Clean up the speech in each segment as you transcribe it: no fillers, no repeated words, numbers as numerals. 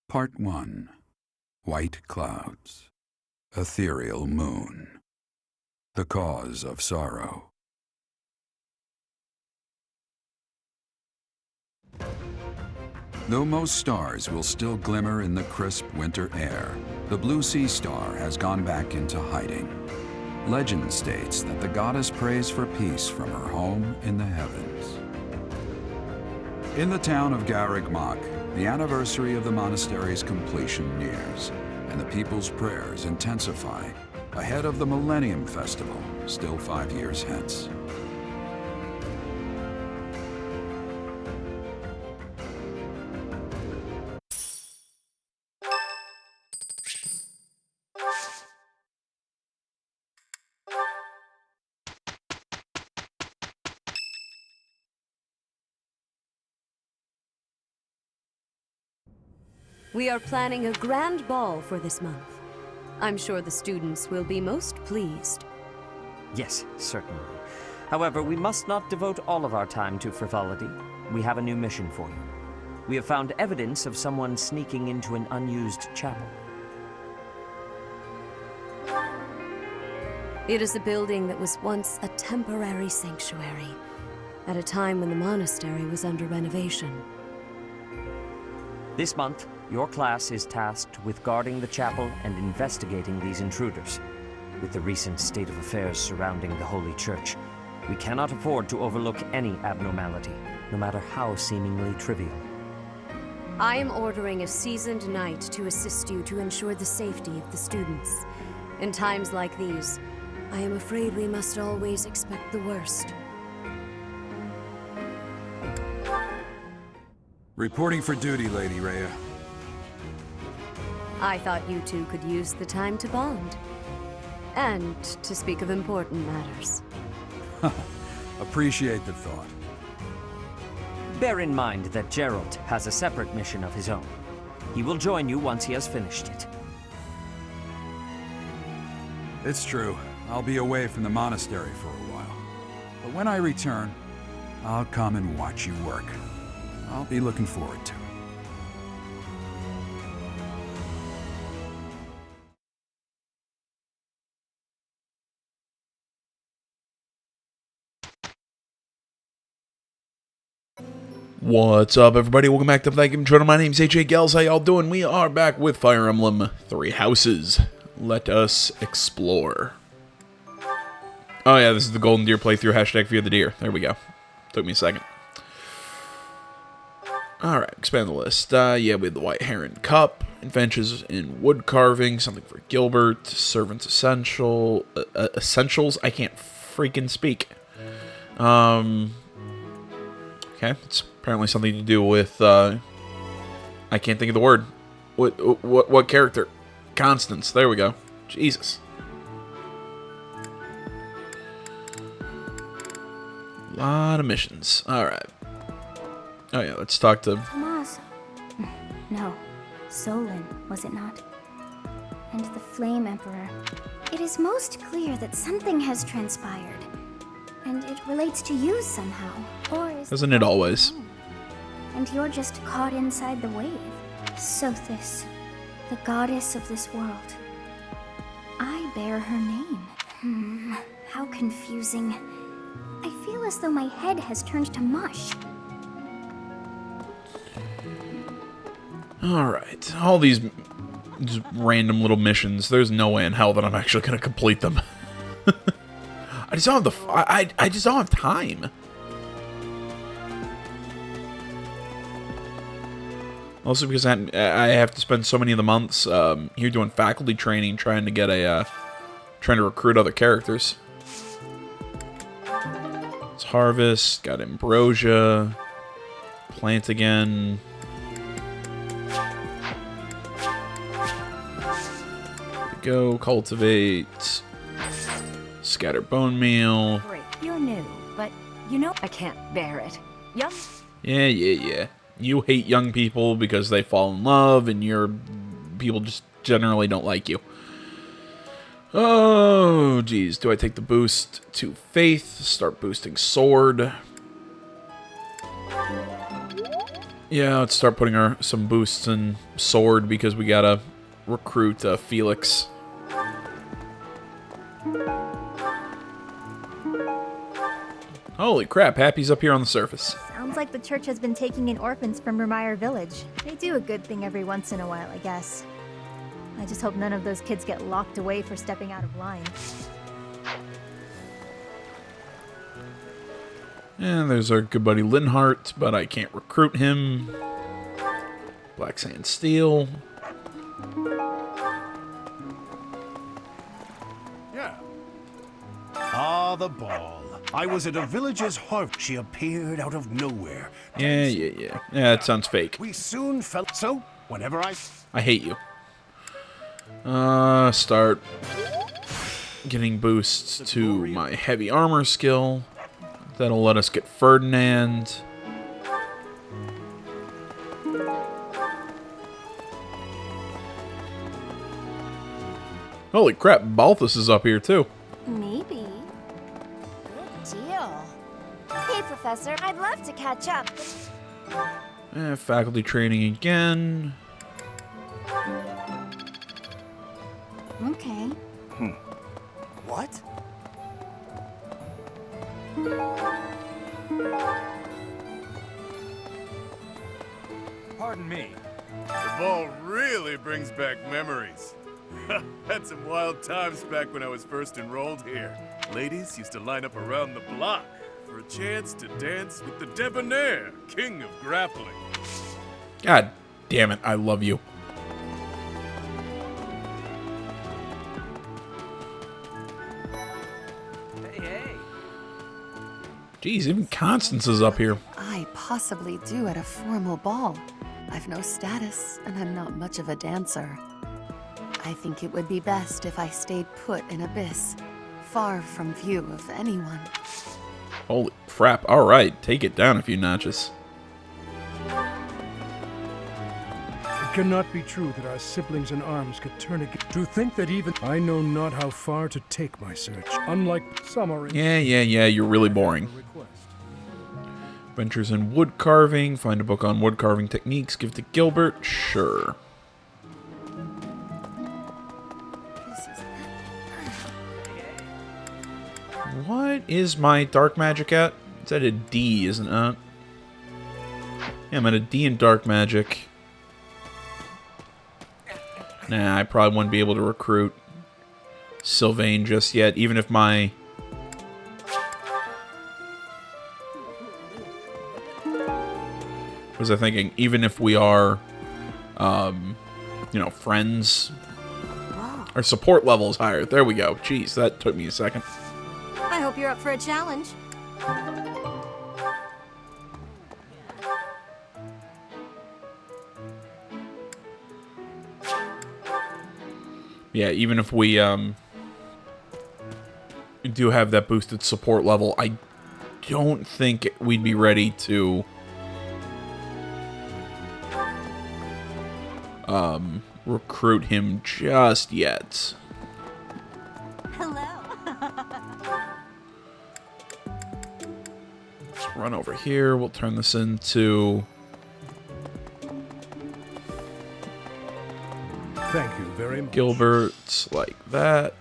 Part 1. White Clouds. Ethereal Moon. The Cause of Sorrow. Though most stars will still glimmer in the crisp winter air, the blue sea star has gone back into hiding. Legend states that the goddess prays for peace from her home in the heavens. In the town of Garreg Mach, the anniversary of the monastery's completion nears, and the people's prayers intensify ahead of the Millennium Festival, still 5 years hence. We are planning a grand ball for this month. I'm sure the students will be most pleased. Yes, certainly. However, we must not devote all of our time to frivolity. We have a new mission for you. We have found evidence of someone sneaking into an unused chapel. It is a building that was once a temporary sanctuary, at a time when the monastery was under renovation. This month, your class is tasked with guarding the chapel and investigating these intruders. With the recent state of affairs surrounding the Holy Church, we cannot afford to overlook any abnormality, no matter how seemingly trivial. I am ordering a seasoned knight to assist you to ensure the safety of the students. In times like these, I am afraid we must always expect the worst. Reporting for duty, Lady Rhea. I thought you two could use the time to bond. And to speak of important matters. Appreciate the thought. Bear in mind that Geralt has a separate mission of his own. He will join you once he has finished it. It's true. I'll be away from the monastery for a while. But when I return, I'll come and watch you work. I'll be looking forward to it. What's up, everybody? Welcome back to Thank You Channel. My name's AJ Gels. How y'all doing? We are back with Fire Emblem Three Houses. Let us explore. Oh yeah, this is the Golden Deer playthrough. Hashtag Fear the Deer. There we go. Took me a second. Alright, expand the list. Yeah, we have the White Heron Cup, Adventures in Wood Carving, something for Gilbert, Servants Essentials. I can't freaking speak. Okay, it's apparently something to do with, I can't think of the word. What character? Constance, there we go. Jesus. A lot of missions. Alright. Oh yeah, let's talk to... Tomas. No. Solon, was it not? And the Flame Emperor. It is most clear that something has transpired. And it relates to you somehow. Or is Doesn't it always? And you're just caught inside the wave. Sothis, the goddess of this world. I bear her name. How confusing. I feel as though my head has turned to mush. Alright, all these just random little missions, there's no way in hell that I'm actually going to complete them. I just don't have I just don't have time. Also because I have to spend so many of the months here doing faculty training, trying to recruit other characters. It's Harvest, got Ambrosia, Plant again. Go cultivate, scatter bone meal. Great, you're new, but you know I can't bear it. Young? Yeah. You hate young people because they fall in love, and people just generally don't like you. Oh, geez. Do I take the boost to Faith? Start boosting Sword. Yeah, let's start putting some boosts in sword because we gotta recruit Felix. Holy crap, Happy's up here on the surface. Sounds like the church has been taking in orphans from Vermeer Village. They do a good thing every once in a while, I guess. I just hope none of those kids get locked away for stepping out of line. And there's our good buddy Linhart, but I can't recruit him. Black Sand Steel. Yeah. Ah, the ball. I was at a village's harvest. She appeared out of nowhere. Yeah. Yeah, that sounds fake. We soon felt so. Whenever I hate you. Start getting boosts to my heavy armor skill. That'll let us get Ferdinand. Holy crap, Balthus is up here too. Maybe. Good deal. Hey, Professor, I'd love to catch up. Faculty training again. Okay. What? Pardon me. The ball really brings back memories. Had some wild times back when I was first enrolled here. Ladies used to line up around the block for a chance to dance with the Debonair, king of grappling. God damn it, I love you. Hey. Jeez, even Constance is up here. I possibly do at a formal ball. I've no status, and I'm not much of a dancer. I think it would be best if I stayed put in Abyss, far from view of anyone. Holy crap, alright, take it down a few notches. It cannot be true that our siblings in arms could turn against. To think that even I know not how far to take my search. Unlike some are in Yeah, you're really boring. Ventures in wood carving, find a book on wood carving techniques, give to Gilbert, sure. What is my dark magic at? It's at a D, isn't it? Yeah, I'm at a D in dark magic. Nah, I probably wouldn't be able to recruit Sylvain just yet, even if my... What was I thinking? Even if we are, you know, friends, our support level is higher. There we go. Jeez, that took me a second. I hope you're up for a challenge. Yeah, even if we do have that boosted support level, I don't think we'd be ready to recruit him just yet. Hello. Let's run over here. We'll turn this into... Thank you very much. Gilbert, like that.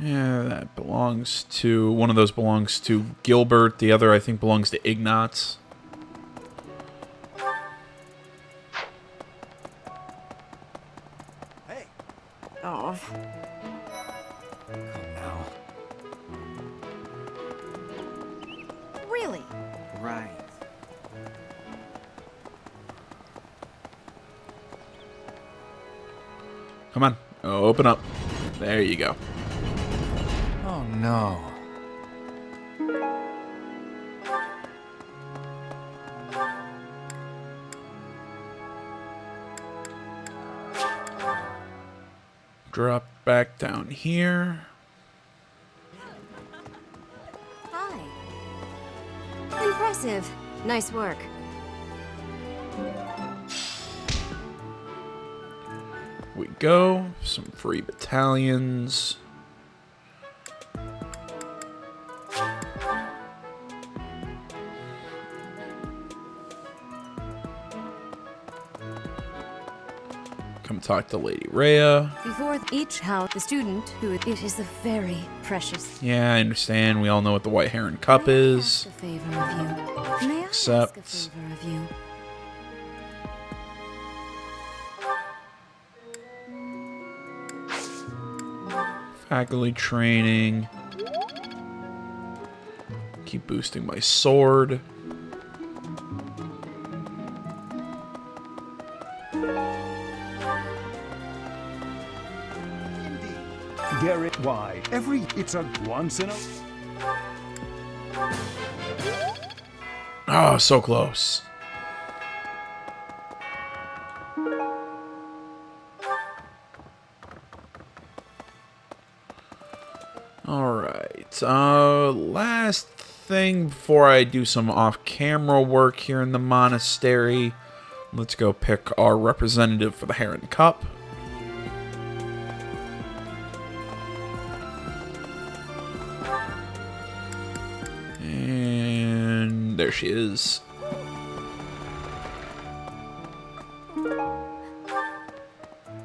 Yeah, that belongs to... One of those belongs to Gilbert. The other, I think, belongs to Ignatz. Hey. Oh. Come now. Really? Right. Come on, open up. There you go. Oh no. Drop back down here. Hi. Impressive. Nice work. we go. Some free battalions. Come talk to Lady Rhea. Before each house, the student who it is a very precious. Yeah, I understand. We all know what the White Heron Cup is. A favor of you. May I Except ask a favor of you? faculty training. Keep boosting my sword. Garrett, why? It's a once in a... Oh, so close. Alright, last thing before I do some off-camera work here in the monastery, let's go pick our representative for the Heron Cup. And there she is.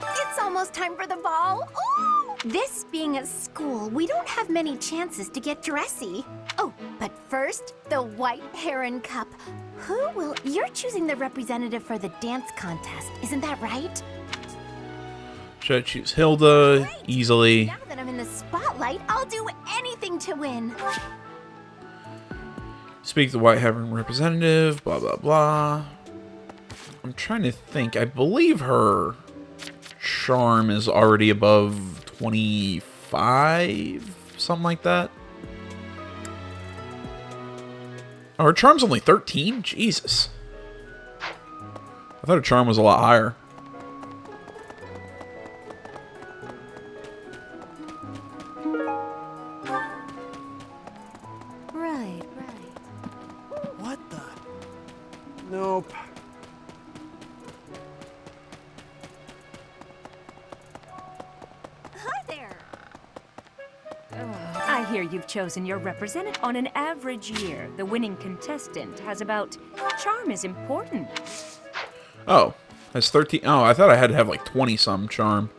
It's almost time for the ball. Ooh! This being a school, we don't have many chances to get dressy. Oh, but first, the White Heron Cup. Who will... You're choosing the representative for the dance contest, isn't that right? Should I choose Hilda? Easily. Now that I'm in the spotlight, I'll do anything to win. Speak to the White Heron representative, blah, blah, blah. I'm trying to think. I believe her charm is already above 25, something like that. Oh, her charm's only 13? Jesus. I thought her charm was a lot higher. Right. What the? Nope. Hi there. I hear you've chosen your representative. On an average year, the winning contestant has about... Charm is important. Oh, that's 13. Oh, I thought I had to have like 20-some charm.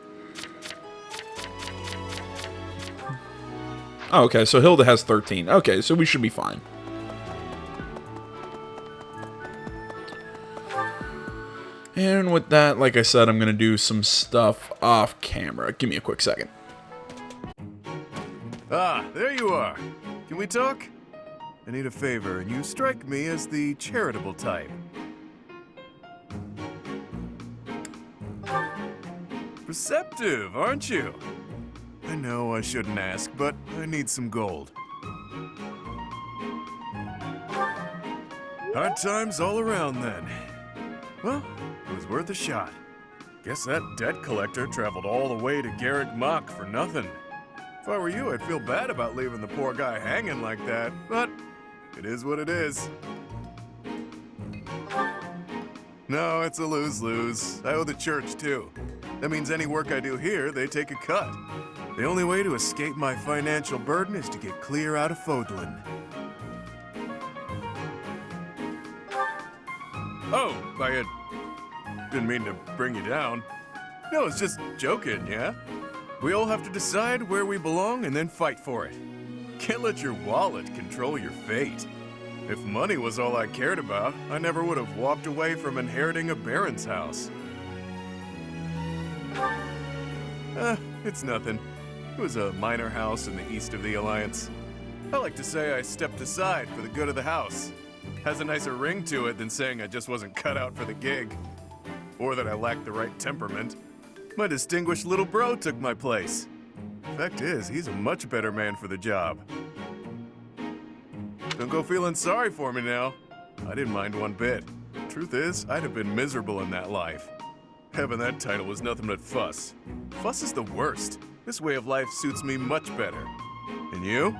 Oh, okay, so Hilda has 13. Okay, so we should be fine. And with that, like I said, I'm going to do some stuff off camera. Give me a quick second. Ah, there you are. Can we talk? I need a favor, and you strike me as the charitable type. Perceptive, aren't you? I know I shouldn't ask, but I need some gold. Hard times all around then. Well, it was worth a shot. Guess that debt collector traveled all the way to Garrick Mach for nothing. If I were you, I'd feel bad about leaving the poor guy hanging like that, but it is what it is. No, it's a lose-lose. I owe the church, too. That means any work I do here, they take a cut. The only way to escape my financial burden is to get clear out of Fodlan. Oh, I didn't mean to bring you down. No, it's just joking, yeah? We all have to decide where we belong and then fight for it. Can't let your wallet control your fate. If money was all I cared about, I never would have walked away from inheriting a baron's house. It's nothing. It was a minor house in the east of the Alliance. I like to say I stepped aside for the good of the house. Has a nicer ring to it than saying I just wasn't cut out for the gig. Or that I lacked the right temperament. My distinguished little bro took my place. Fact is, he's a much better man for the job. Don't go feeling sorry for me now. I didn't mind one bit. Truth is, I'd have been miserable in that life. Having that title was nothing but fuss. Fuss is the worst. This way of life suits me much better. And you?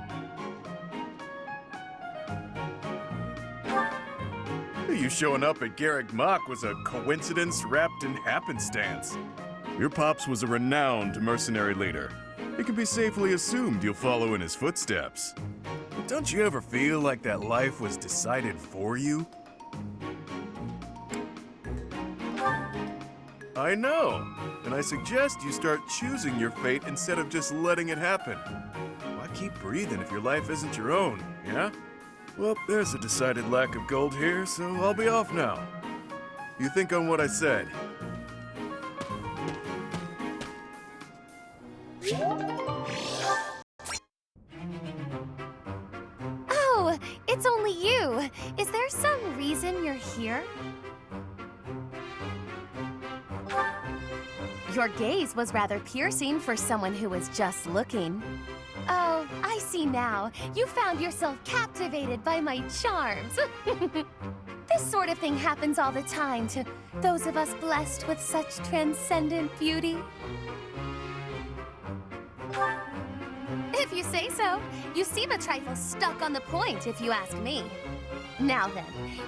You showing up at Garrick Mach was a coincidence wrapped in happenstance. Your pops was a renowned mercenary leader. It can be safely assumed you'll follow in his footsteps. But don't you ever feel like that life was decided for you? I know, and I suggest you start choosing your fate instead of just letting it happen. Why keep breathing if your life isn't your own, yeah? Well, there's a decided lack of gold here, so I'll be off now. You think on what I said. Oh, it's only you. Is there some reason you're here? Your gaze was rather piercing for someone who was just looking. Oh, I see now. You found yourself captivated by my charms. This sort of thing happens all the time to those of us blessed with such transcendent beauty. If you say so. You seem a trifle stuck on the point, if you ask me. Now then,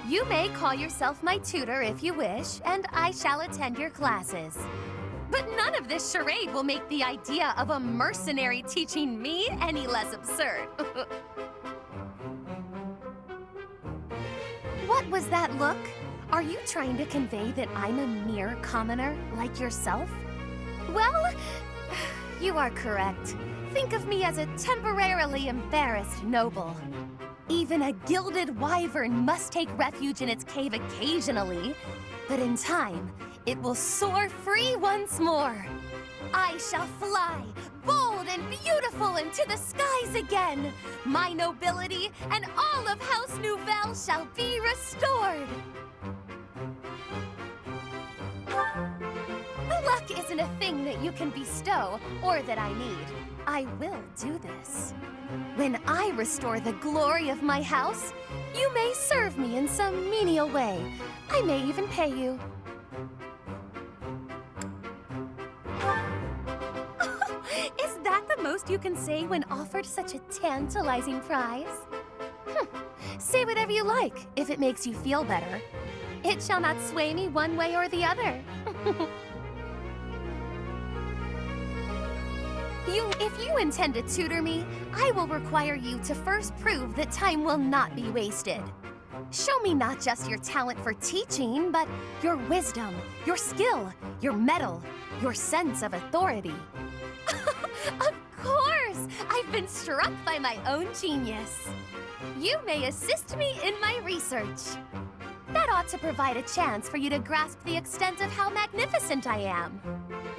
you may call yourself my tutor if you wish, and I shall attend your classes. But none of this charade will make the idea of a mercenary teaching me any less absurd. What was that look? Are you trying to convey that I'm a mere commoner like yourself? Well, you are correct. Think of me as a temporarily embarrassed noble. Even a gilded wyvern must take refuge in its cave occasionally, but in time, it will soar free once more. I shall fly, bold and beautiful, into the skies again. My nobility and all of House Nouvelle shall be restored. Luck isn't a thing that you can bestow or that I need. I will do this. When I restore the glory of my house, you may serve me in some menial way. I may even pay you. Is that the most you can say when offered such a tantalizing prize? Say whatever you like, if it makes you feel better. It shall not sway me one way or the other. If you intend to tutor me, I will require you to first prove that time will not be wasted. Show me not just your talent for teaching, but your wisdom, your skill, your mettle, your sense of authority. Of course! I've been struck by my own genius. You may assist me in my research. That ought to provide a chance for you to grasp the extent of how magnificent I am.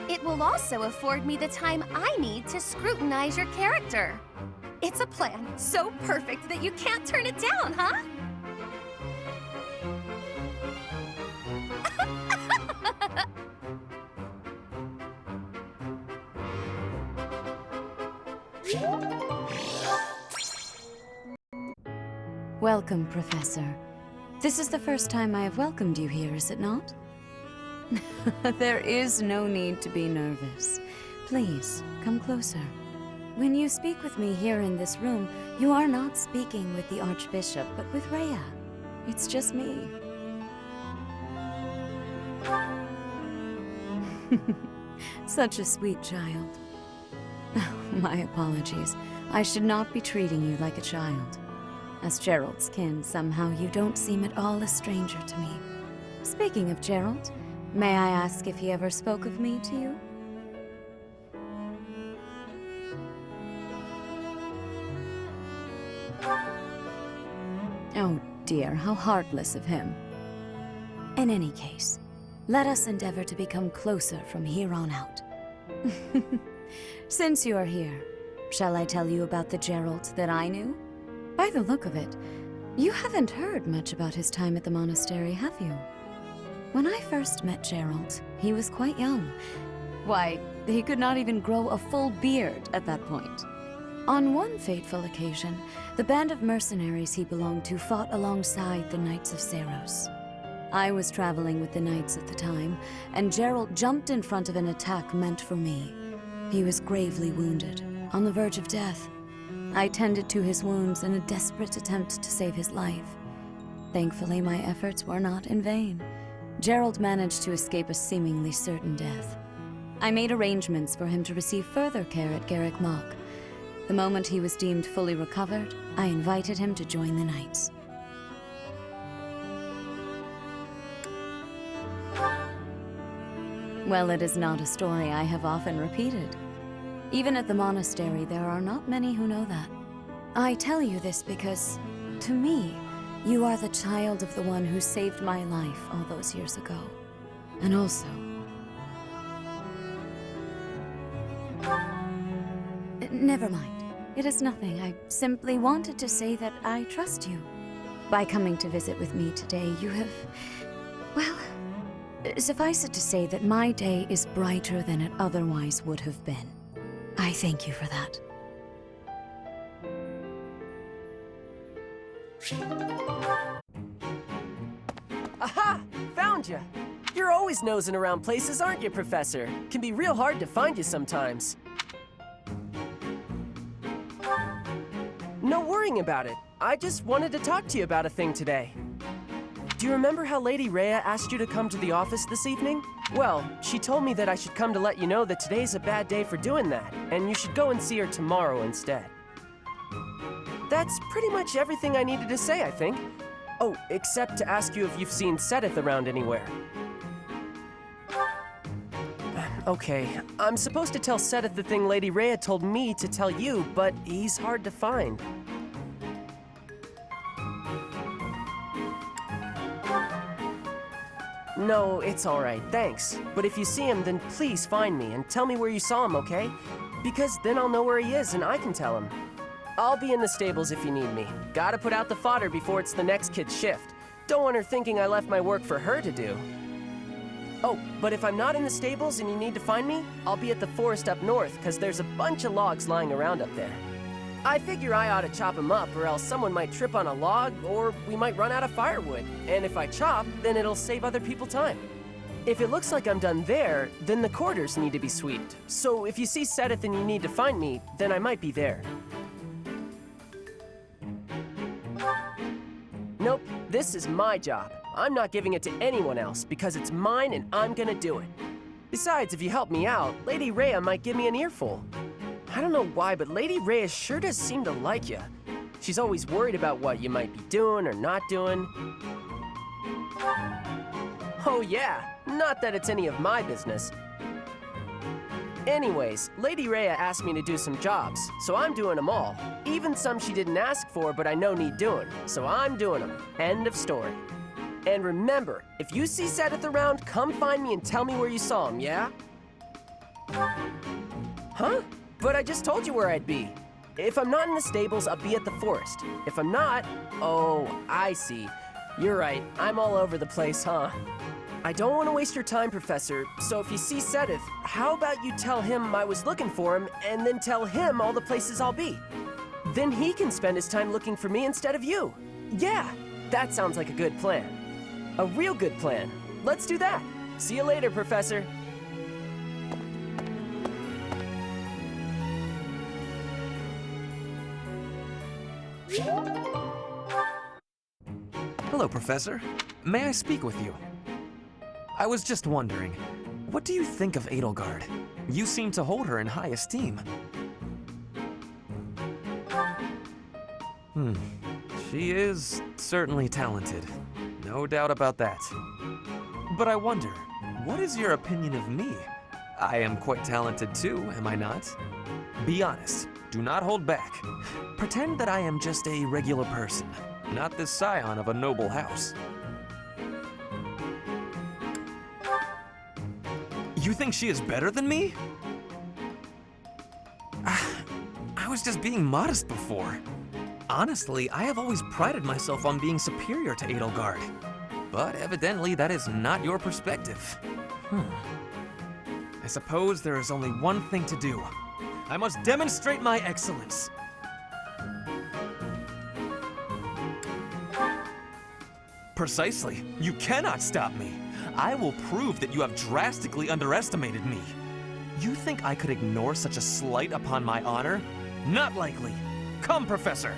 It will also afford me the time I need to scrutinize your character. It's a plan so perfect that you can't turn it down, huh? Welcome, Professor. This is the first time I have welcomed you here, is it not? There is no need to be nervous. Please, come closer. When you speak with me here in this room, you are not speaking with the Archbishop, but with Rhea. It's just me. Such a sweet child. My apologies. I should not be treating you like a child. As Gerald's kin, somehow you don't seem at all a stranger to me. Speaking of Gerald, may I ask if he ever spoke of me to you? Oh dear, how heartless of him. In any case, let us endeavor to become closer from here on out. Since you are here, shall I tell you about the Gerald that I knew? By the look of it, you haven't heard much about his time at the monastery, have you? When I first met Gerald, he was quite young. Why, he could not even grow a full beard at that point. On one fateful occasion, the band of mercenaries he belonged to fought alongside the Knights of Seiros. I was traveling with the Knights at the time, and Gerald jumped in front of an attack meant for me. He was gravely wounded, on the verge of death. I tended to his wounds in a desperate attempt to save his life. Thankfully, my efforts were not in vain. Gerald managed to escape a seemingly certain death. I made arrangements for him to receive further care at Garrick Mach. The moment he was deemed fully recovered, I invited him to join the Knights. Well, it is not a story I have often repeated. Even at the monastery, there are not many who know that. I tell you this because, to me, you are the child of the one who saved my life all those years ago. And also... Never mind. It is nothing. I simply wanted to say that I trust you. By coming to visit with me today, you have... well... suffice it to say that my day is brighter than it otherwise would have been. I thank you for that. Aha! Found you! You're always nosing around places, aren't you, Professor? Can be real hard to find you sometimes. No worrying about it. I just wanted to talk to you about a thing today. Do you remember how Lady Rhea asked you to come to the office this evening? Well, she told me that I should come to let you know that today's a bad day for doing that, and you should go and see her tomorrow instead. That's pretty much everything I needed to say, I think. Oh, except to ask you if you've seen Seteth around anywhere. Okay, I'm supposed to tell Seteth the thing Lady Rhea told me to tell you, but he's hard to find. No, it's alright, thanks. But if you see him, then please find me and tell me where you saw him, okay? Because then I'll know where he is and I can tell him. I'll be in the stables if you need me. Gotta put out the fodder before it's the next kid's shift. Don't want her thinking I left my work for her to do. Oh, but if I'm not in the stables and you need to find me, I'll be at the forest up north, because there's a bunch of logs lying around up there. I figure I ought to chop them up, or else someone might trip on a log, or we might run out of firewood. And if I chop, then it'll save other people time. If it looks like I'm done there, then the quarters need to be swept. So if you see Seteth and you need to find me, then I might be there. Nope, this is my job. I'm not giving it to anyone else, because it's mine and I'm gonna do it. Besides, if you help me out, Lady Rhea might give me an earful. I don't know why, but Lady Rhea sure does seem to like you. She's always worried about what you might be doing or not doing. Oh yeah, not that it's any of my business. Anyways, Lady Rhea asked me to do some jobs, so I'm doing them all. Even some she didn't ask for, but I know need doing, so I'm doing them. End of story. And remember, if you see Seteth around, come find me and tell me where you saw him, yeah? Huh? But I just told you where I'd be. If I'm not in the stables, I'll be at the forest. If I'm not, oh, I see. You're right, I'm all over the place, huh? I don't want to waste your time, Professor, so if you see Seteth, how about you tell him I was looking for him, and then tell him all the places I'll be? Then he can spend his time looking for me instead of you. Yeah, that sounds like a good plan. A real good plan. Let's do that. See you later, Professor. Hello, Professor. May I speak with you? I was just wondering, what do you think of Edelgard? You seem to hold her in high esteem. She is certainly talented. No doubt about that. But I wonder, what is your opinion of me? I am quite talented too, am I not? Be honest. Do not hold back. Pretend that I am just a regular person, not the scion of a noble house. You think she is better than me? I was just being modest before. Honestly, I have always prided myself on being superior to Edelgard. But evidently that is not your perspective. I suppose there is only one thing to do. I must demonstrate my excellence. Precisely. You cannot stop me. I will prove that you have drastically underestimated me. You think I could ignore such a slight upon my honor? Not likely. Come, Professor.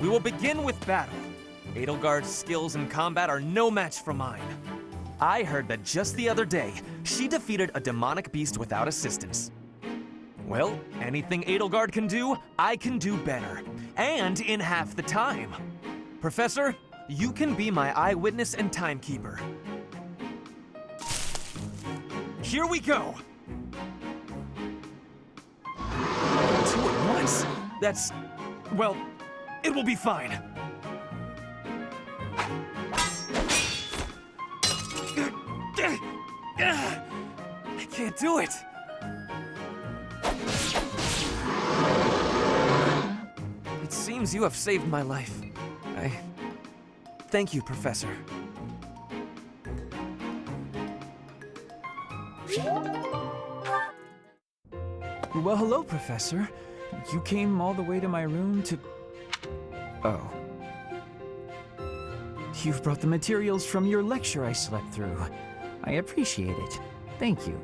We will begin with battle. Edelgard's skills in combat are no match for mine. I heard that just the other day, she defeated a demonic beast without assistance. Well, anything Edelgard can do, I can do better. And in half the time. Professor, you can be my eyewitness and timekeeper. Here we go! 2 at once? That's... well, it will be fine. I can't do it. It seems you have saved my life. Thank you, Professor. Well, hello, Professor. You came all the way to my room to... Oh. You've brought the materials from your lecture I slept through. I appreciate it. Thank you.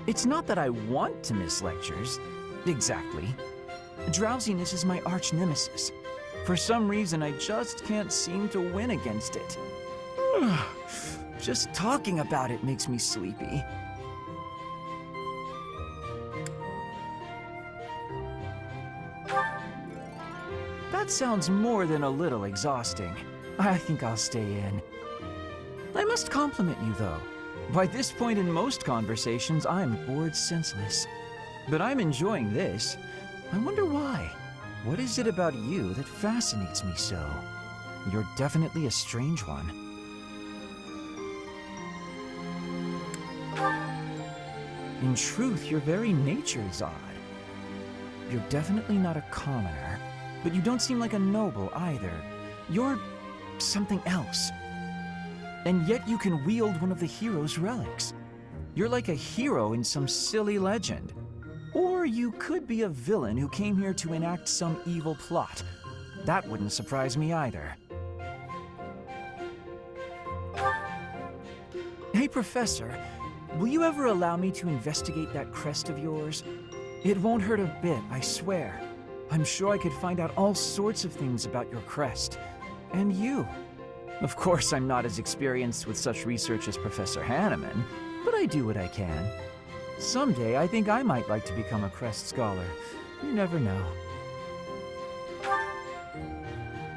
It's not that I want to miss lectures. Exactly. Drowsiness is my arch nemesis. For some reason, I just can't seem to win against it. Just talking about it makes me sleepy. That sounds more than a little exhausting. I think I'll stay in. I must compliment you, though. By this point in most conversations, I'm bored senseless. But I'm enjoying this. I wonder why. What is it about you that fascinates me so? You're definitely a strange one. In truth, your very nature is odd. You're definitely not a commoner, but you don't seem like a noble either. You're something else. And yet you can wield one of the hero's relics. You're like a hero in some silly legend. Or you could be a villain who came here to enact some evil plot. That wouldn't surprise me either. Hey, Professor, will you ever allow me to investigate that crest of yours? It won't hurt a bit, I swear. I'm sure I could find out all sorts of things about your crest. And you. Of course, I'm not as experienced with such research as Professor Hanneman, but I do what I can. Someday, I think I might like to become a crest scholar. You never know.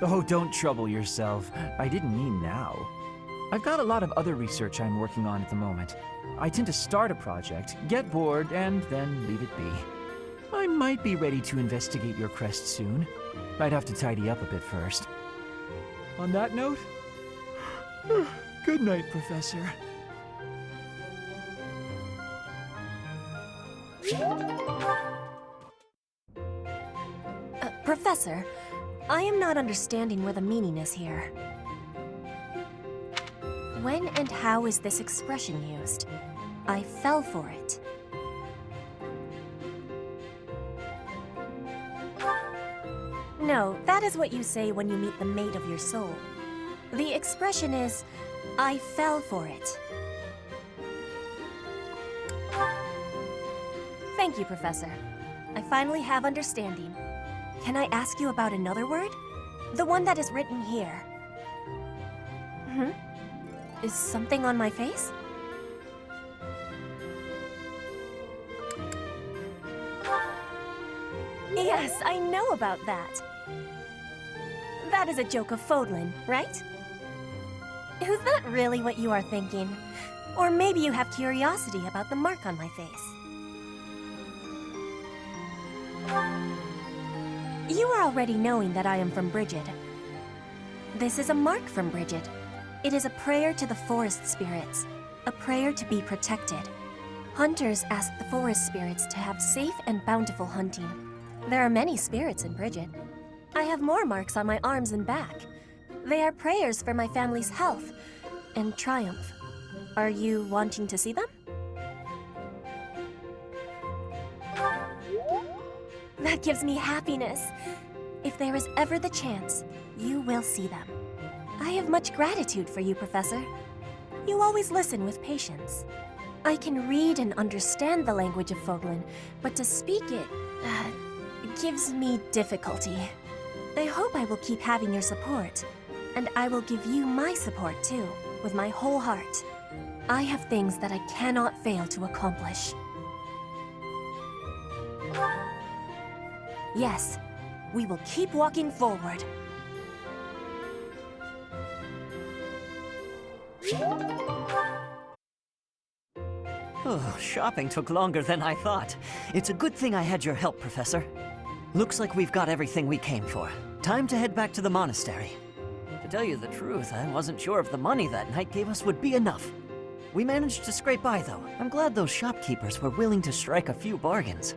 Oh, don't trouble yourself. I didn't mean now. I've got a lot of other research I'm working on at the moment. I tend to start a project, get bored, and then leave it be. I might be ready to investigate your crest soon. I'd have to tidy up a bit first. On that note, good night, Professor. Professor, I am not understanding where the meaning is here. When and how is this expression used? I fell for it. No, that is what you say when you meet the mate of your soul. The expression is, I fell for it. Thank you, Professor. I finally have understanding. Can I ask you about another word? The one that is written here. Is something on my face? Yes, I know about that. That is a joke of Fodlan, right? Is that really what you are thinking? Or maybe you have curiosity about the mark on my face. You are already knowing that I am from Brigid. This is a mark from Brigid. It is a prayer to the forest spirits, a prayer to be protected. Hunters ask the forest spirits to have safe and bountiful hunting. There are many spirits in Brigid. I have more marks on my arms and back. They are prayers for my family's health and triumph. Are you wanting to see them? That gives me happiness. If there is ever the chance, you will see them. I have much gratitude for you, Professor. You always listen with patience. I can read and understand the language of Fodlan, but to speak it gives me difficulty. I hope I will keep having your support, and I will give you my support too, with my whole heart. I have things that I cannot fail to accomplish. Yes, we will keep walking forward. Oh, shopping took longer than I thought. It's a good thing I had your help, Professor. Looks like we've got everything we came for. Time to head back to the monastery. To tell you the truth, I wasn't sure if the money that knight gave us would be enough. We managed to scrape by, though. I'm glad those shopkeepers were willing to strike a few bargains.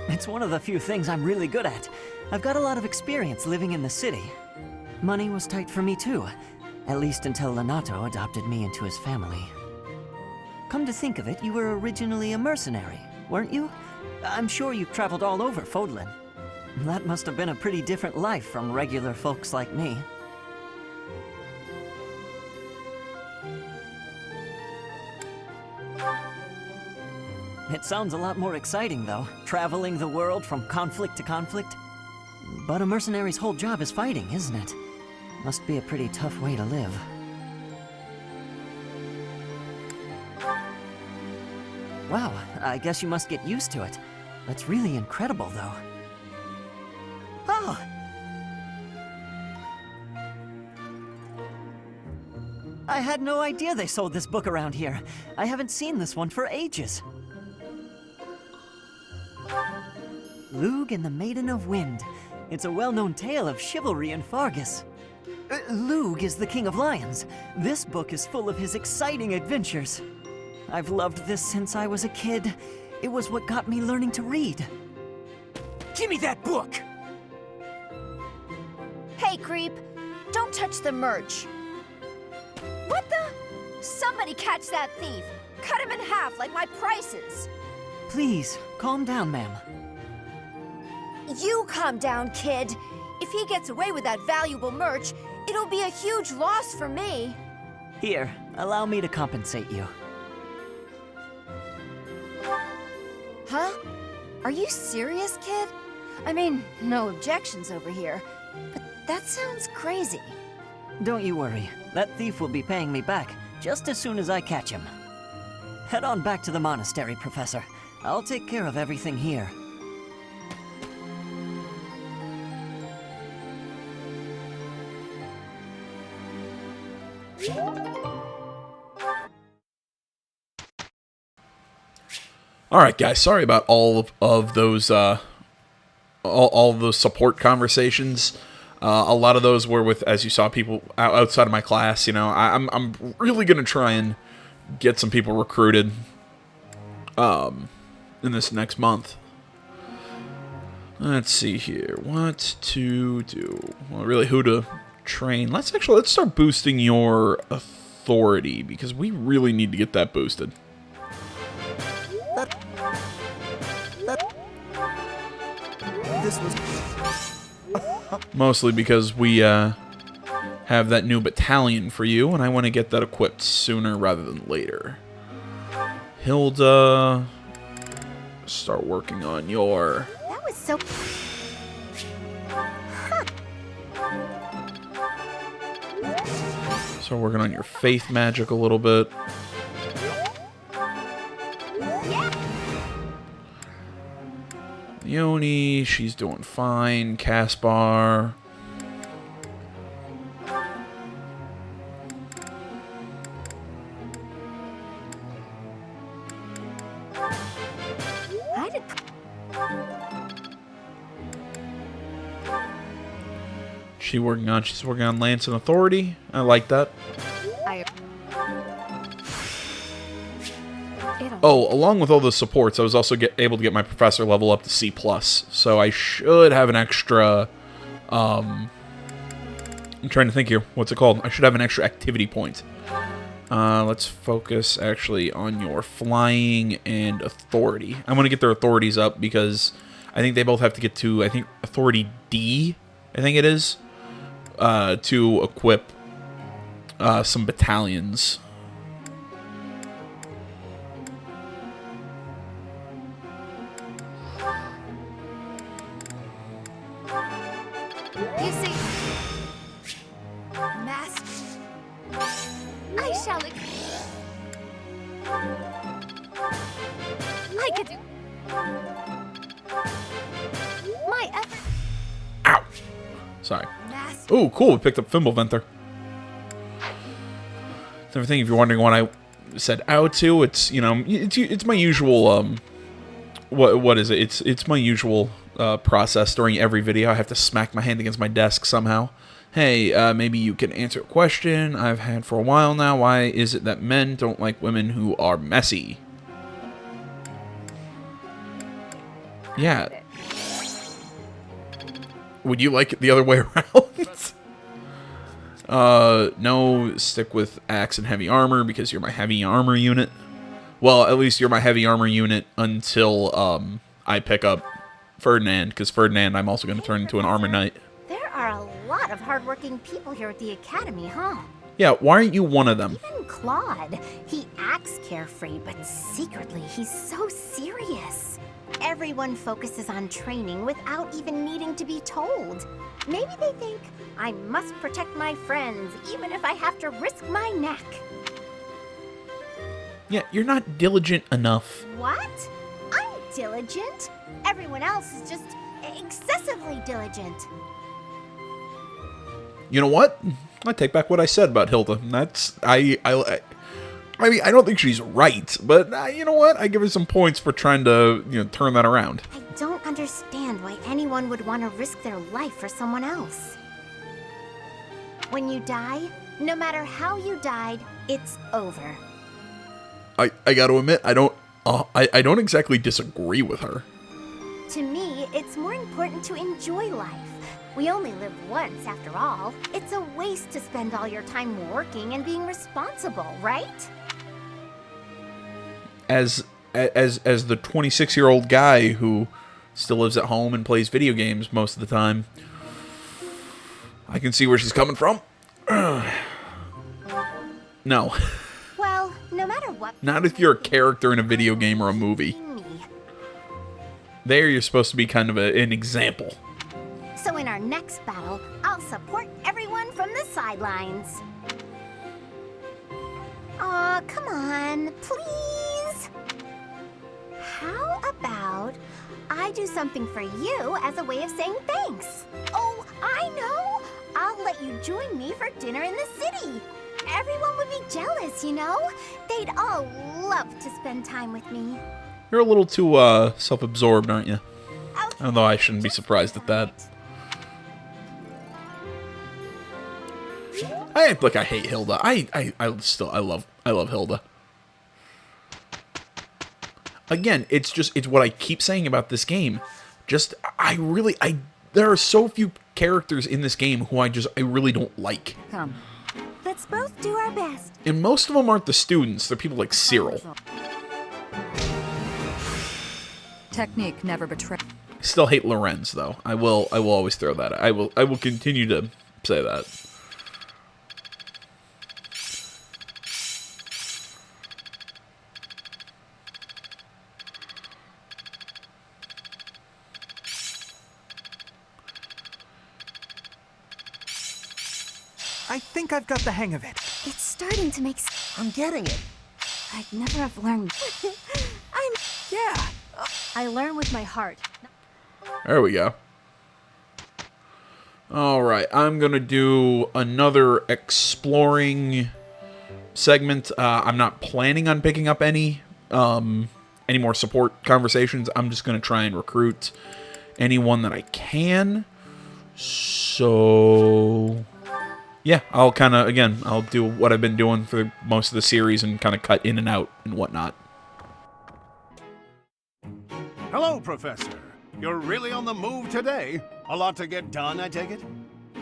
It's one of the few things I'm really good at. I've got a lot of experience living in the city. Money was tight for me, too. At least until Lenato adopted me into his family. Come to think of it, you were originally a mercenary, weren't you? I'm sure you've traveled all over Fodlan. That must have been a pretty different life from regular folks like me. It sounds a lot more exciting, though, traveling the world from conflict to conflict. But a mercenary's whole job is fighting, isn't it? Must be a pretty tough way to live. Wow, I guess you must get used to it. That's really incredible, though. Oh! I had no idea they sold this book around here. I haven't seen this one for ages. Lugh and the Maiden of Wind. It's a well-known tale of chivalry in Faerghus. Lugh is the King of Lions. This book is full of his exciting adventures. I've loved this since I was a kid. It was what got me learning to read. Give me that book! Hey, creep! Don't touch the merch! What the? Somebody catch that thief! Cut him in half like my prices! Please, calm down, ma'am. You calm down, kid! If he gets away with that valuable merch, it'll be a huge loss for me! Here, allow me to compensate you. Huh? Are you serious, kid? I mean, no objections over here, but that sounds crazy. Don't you worry. That thief will be paying me back just as soon as I catch him. Head on back to the monastery, Professor. I'll take care of everything here. All right, guys. Sorry about all of those all of those support conversations. A lot of those were with, as you saw, people outside of my class. You know, I'm really gonna try and get some people recruited in this next month. Let's see here. What to do? Well, really, who to train? Let's start boosting your authority, because we really need to get that boosted. This was Mostly because we have that new battalion for you, and I want to get that equipped sooner rather than later. Hilda, start working on your... That was so... Start working on your faith magic a little bit. Leonie, she's doing fine. Caspar. She's working on Lance and Authority. I like that. Oh, along with all the supports, I was also able to get my professor level up to C+. So I should have an extra... I'm trying to think here. What's it called? I should have an extra activity point. Let's focus actually on your flying and authority. I want to get their authorities up because I think they both have to get to, I think, authority D, I think it is, to equip some battalions. You see, Master, I shall. I could do my effort. Ow! Sorry. Oh, cool. We picked up Fimbulventr. So everything. If you're wondering what I said out to, it's, you know, it's my usual what is it? It's my usual process during every video. I have to smack my hand against my desk somehow. Hey, maybe you can answer a question I've had for a while now. Why is it that men don't like women who are messy? Yeah. Would you like it the other way around? No, stick with axe and heavy armor because you're my heavy armor unit. Well, at least you're my heavy armor unit until I pick up Ferdinand, because Ferdinand I'm also going to turn into an armor knight. There are a lot of hardworking people here at the academy, huh? Yeah, why aren't you one of them? Even Claude. He acts carefree, but secretly he's so serious. Everyone focuses on training without even needing to be told. Maybe they think I must protect my friends, even if I have to risk my neck. Yeah, you're not diligent enough. What? I'm diligent. Everyone else is just excessively diligent. You know what? I take back what I said about Hilda. That's I mean, I don't think she's right, but you know what? I give her some points for trying to, you know, turn that around. I don't understand why anyone would want to risk their life for someone else. When you die, no matter how you died, it's over. I got to admit, I don't exactly disagree with her. To me, it's more important to enjoy life. We only live once, after all. It's a waste to spend all your time working and being responsible, right? As the 26-year-old guy who still lives at home and plays video games most of the time, I can see where she's coming from. No. Well, no matter what. Not if you're a character in a video game or a movie. There, you're supposed to be kind of an example. So in our next battle, I'll support everyone from the sidelines. Aw, come on, please. How about I do something for you as a way of saying thanks? Oh, I know. I'll let you join me for dinner in the city. Everyone would be jealous, you know? They'd all love to spend time with me. You're a little too self-absorbed, aren't you? Although I shouldn't be surprised at that. I act like I hate Hilda. I love Hilda. Again, it's what I keep saying about this game. There are so few characters in this game who I really don't like. Come. Let's both do our best. And most of them aren't the students. They're people like Cyril. Technique never betrays. I still hate Lorenz, though. I will always throw that. I will continue to say that. I think I've got the hang of it. It's starting to make sense. I'm getting it. I'd never have learned. I learn with my heart. There we go. Alright, I'm going to do another exploring segment. I'm not planning on picking up any more support conversations. I'm just going to try and recruit anyone that I can. So yeah, I'll kind of, again, I'll do what I've been doing for most of the series and kind of cut in and out and whatnot. Hello, Professor. You're really on the move today. A lot to get done, I take it?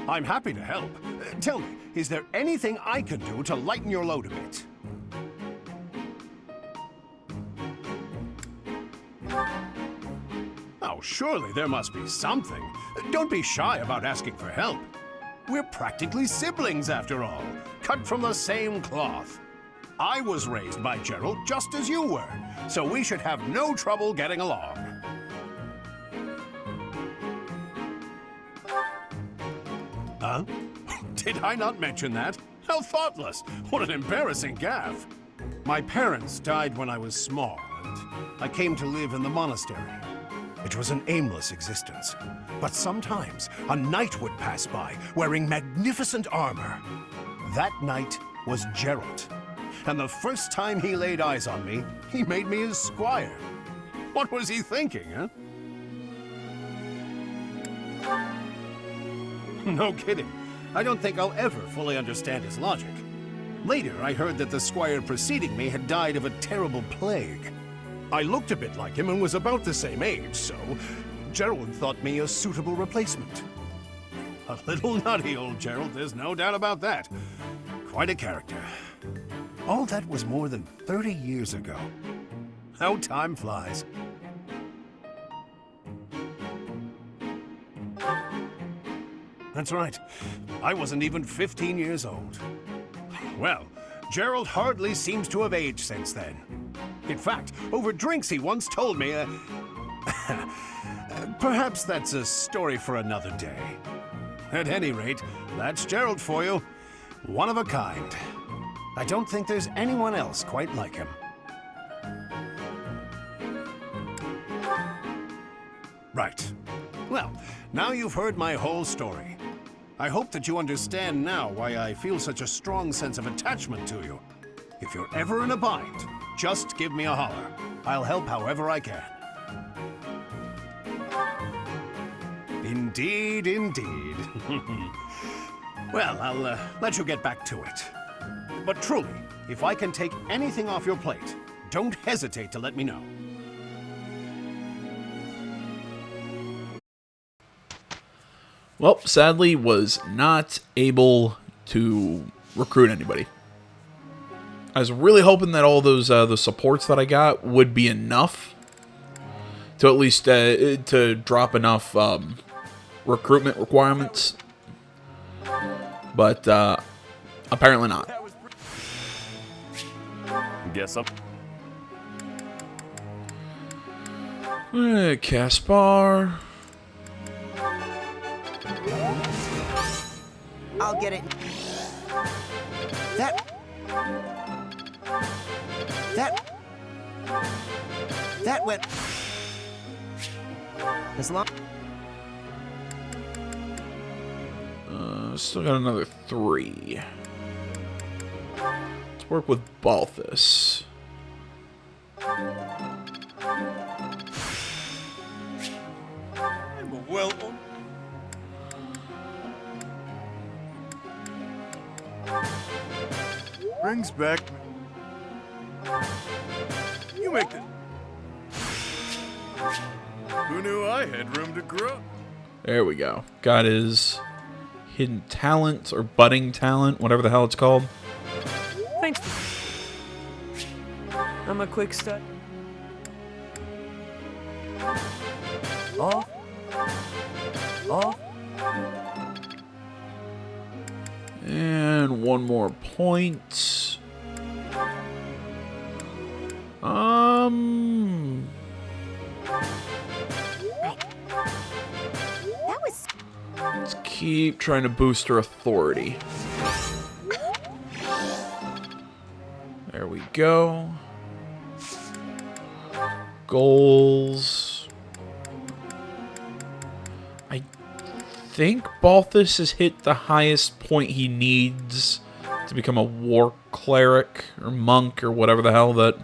I'm happy to help. Tell me, is there anything I can do to lighten your load a bit? Oh, surely there must be something. Don't be shy about asking for help. We're practically siblings, after all, cut from the same cloth. I was raised by Gerald just as you were, so we should have no trouble getting along. Huh? Did I not mention that? How thoughtless! What an embarrassing gaffe! My parents died when I was small, and I came to live in the monastery. It was an aimless existence. But sometimes a knight would pass by, wearing magnificent armor. That knight was Geralt. And the first time he laid eyes on me, he made me his squire. What was he thinking, huh? No kidding. I don't think I'll ever fully understand his logic. Later, I heard that the squire preceding me had died of a terrible plague. I looked a bit like him and was about the same age, so Gerald thought me a suitable replacement. A little nutty, old Gerald, there's no doubt about that. Quite a character. All that was more than 30 years ago. How time flies. That's right. I wasn't even 15 years old. Well, Gerald hardly seems to have aged since then. In fact, over drinks he once told me, perhaps that's a story for another day. At any rate, that's Gerald for you. One of a kind. I don't think there's anyone else quite like him. Right. Well, now you've heard my whole story. I hope that you understand now why I feel such a strong sense of attachment to you. If you're ever in a bind, just give me a holler. I'll help however I can. Indeed, indeed. Well, I'll let you get back to it. But truly, if I can take anything off your plate, don't hesitate to let me know. Well, sadly, was not able to recruit anybody. I was really hoping that all those the supports that I got would be enough to at least to drop enough recruitment requirements, but apparently not. Guess up. Caspar. I'll get it. That went. As long. Still got another 3. Let's work with Balthus. Well. Brings back. You make it. Who knew I had room to grow? There we go. Got his hidden talent or budding talent, whatever the hell it's called. Thanks. I'm a quick stud. Off. Off. And one more point. Let's keep trying to boost her authority. There we go. Goals. I think Balthus has hit the highest point he needs to become a war cleric or monk or whatever the hell that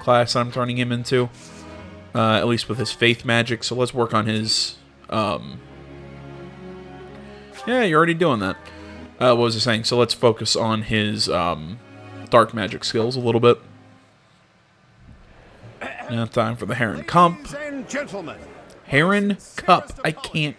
class I'm turning him into. At least with his faith magic. So let's work on his... Yeah, you're already doing that. What was I saying? So let's focus on his dark magic skills a little bit. Now time for the Heron Cup. Ladies and gentlemen, Heron Cup. I can't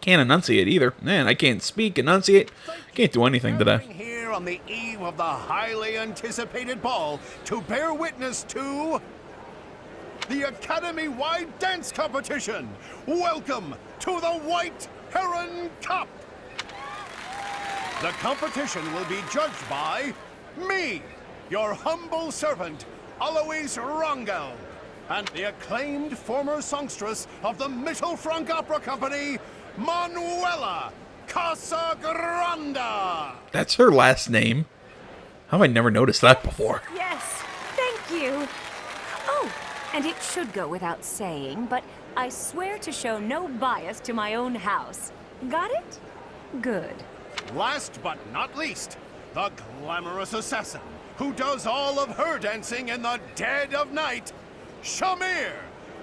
enunciate either. Man, I can't speak, enunciate. Can't do anything today. here on the eve of the highly anticipated ball to bear witness to the Academy-wide dance competition. Welcome to the White Heron Cup. The competition will be judged by me, your humble servant, Alois Rangel, and the acclaimed former songstress of the Mittelfrank Opera Company, Manuela Casa Grande! That's her last name. How have I never noticed that before? Yes, thank you. Oh, and it should go without saying, but I swear to show no bias to my own house. Got it? Good. Last but not least, the glamorous assassin who does all of her dancing in the dead of night, Shamir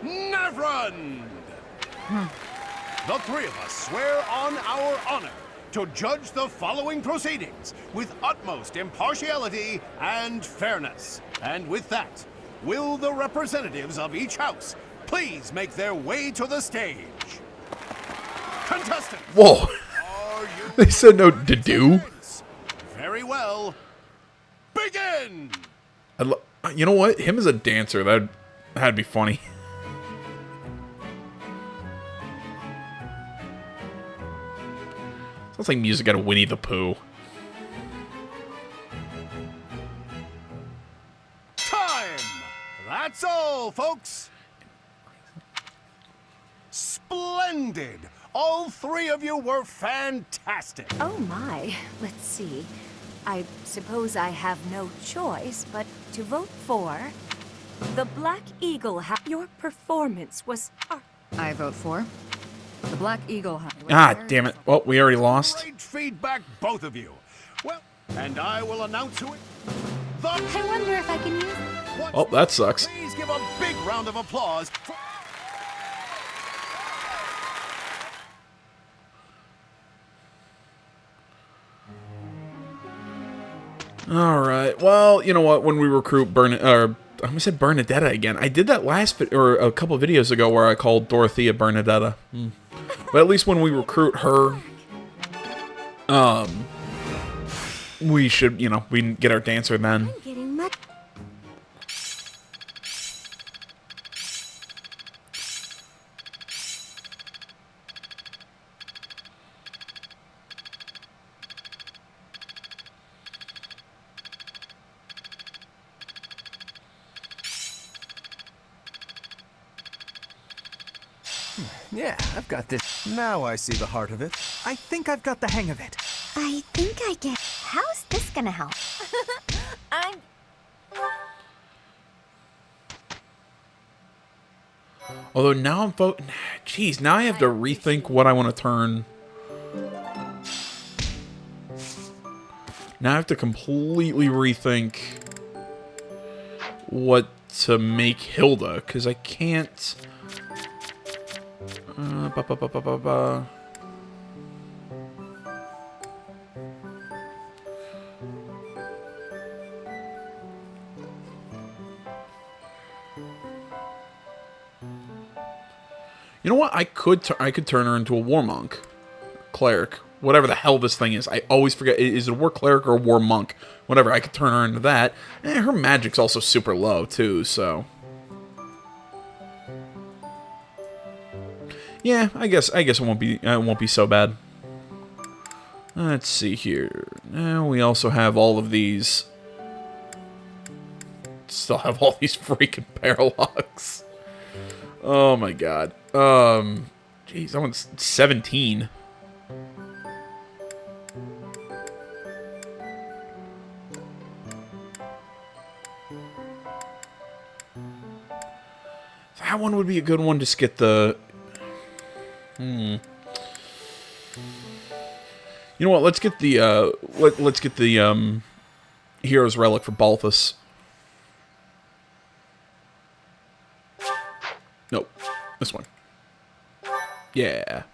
Navrand! The three of us swear on our honor to judge the following proceedings with utmost impartiality and fairness. And with that, will the representatives of each house please make their way to the stage? Contestants! Whoa. They said no to do. Very well. Begin! You know what? Him as a dancer, that'd be funny. Sounds like music out of Winnie the Pooh. Time! That's all, folks. Splendid! All three of you were fantastic. Oh my, let's see. I suppose I have no choice but to vote for the Black Eagle. Your performance was... I vote for the Black Eagle. Ah, damn it. Well, we already lost. Great feedback, both of you. Well, and I will announce who it... I wonder if I can use... Oh, that sucks. Please give a big round of applause for... All right. Well, you know what? When we recruit I said Bernadetta again. I did that or a couple of videos ago where I called Dorothea Bernadetta. But at least when we recruit her, we should, we can get our dancer then. Yeah, I've got this. Now I see the heart of it. I think I've got the hang of it. I think I get... How's this gonna help? Although now I'm voting... Jeez, now I have to rethink what I want to turn... Now I have to completely rethink what to make Hilda, because I can't... You know what? I could turn her into a war monk, cleric, whatever the hell this thing is. I always forget. Is it a war cleric or a war monk? Whatever. I could turn her into that. Her magic's also super low too, so. Yeah, I guess it won't be so bad. Let's see here. Now we also have all of these. Still have all these freaking paralogs. Oh my god. Jeez, that one's 17. That one would be a good one to get the... You know what? Let's get the let's get the Hero's Relic for Balthus. Nope, this one. Yeah.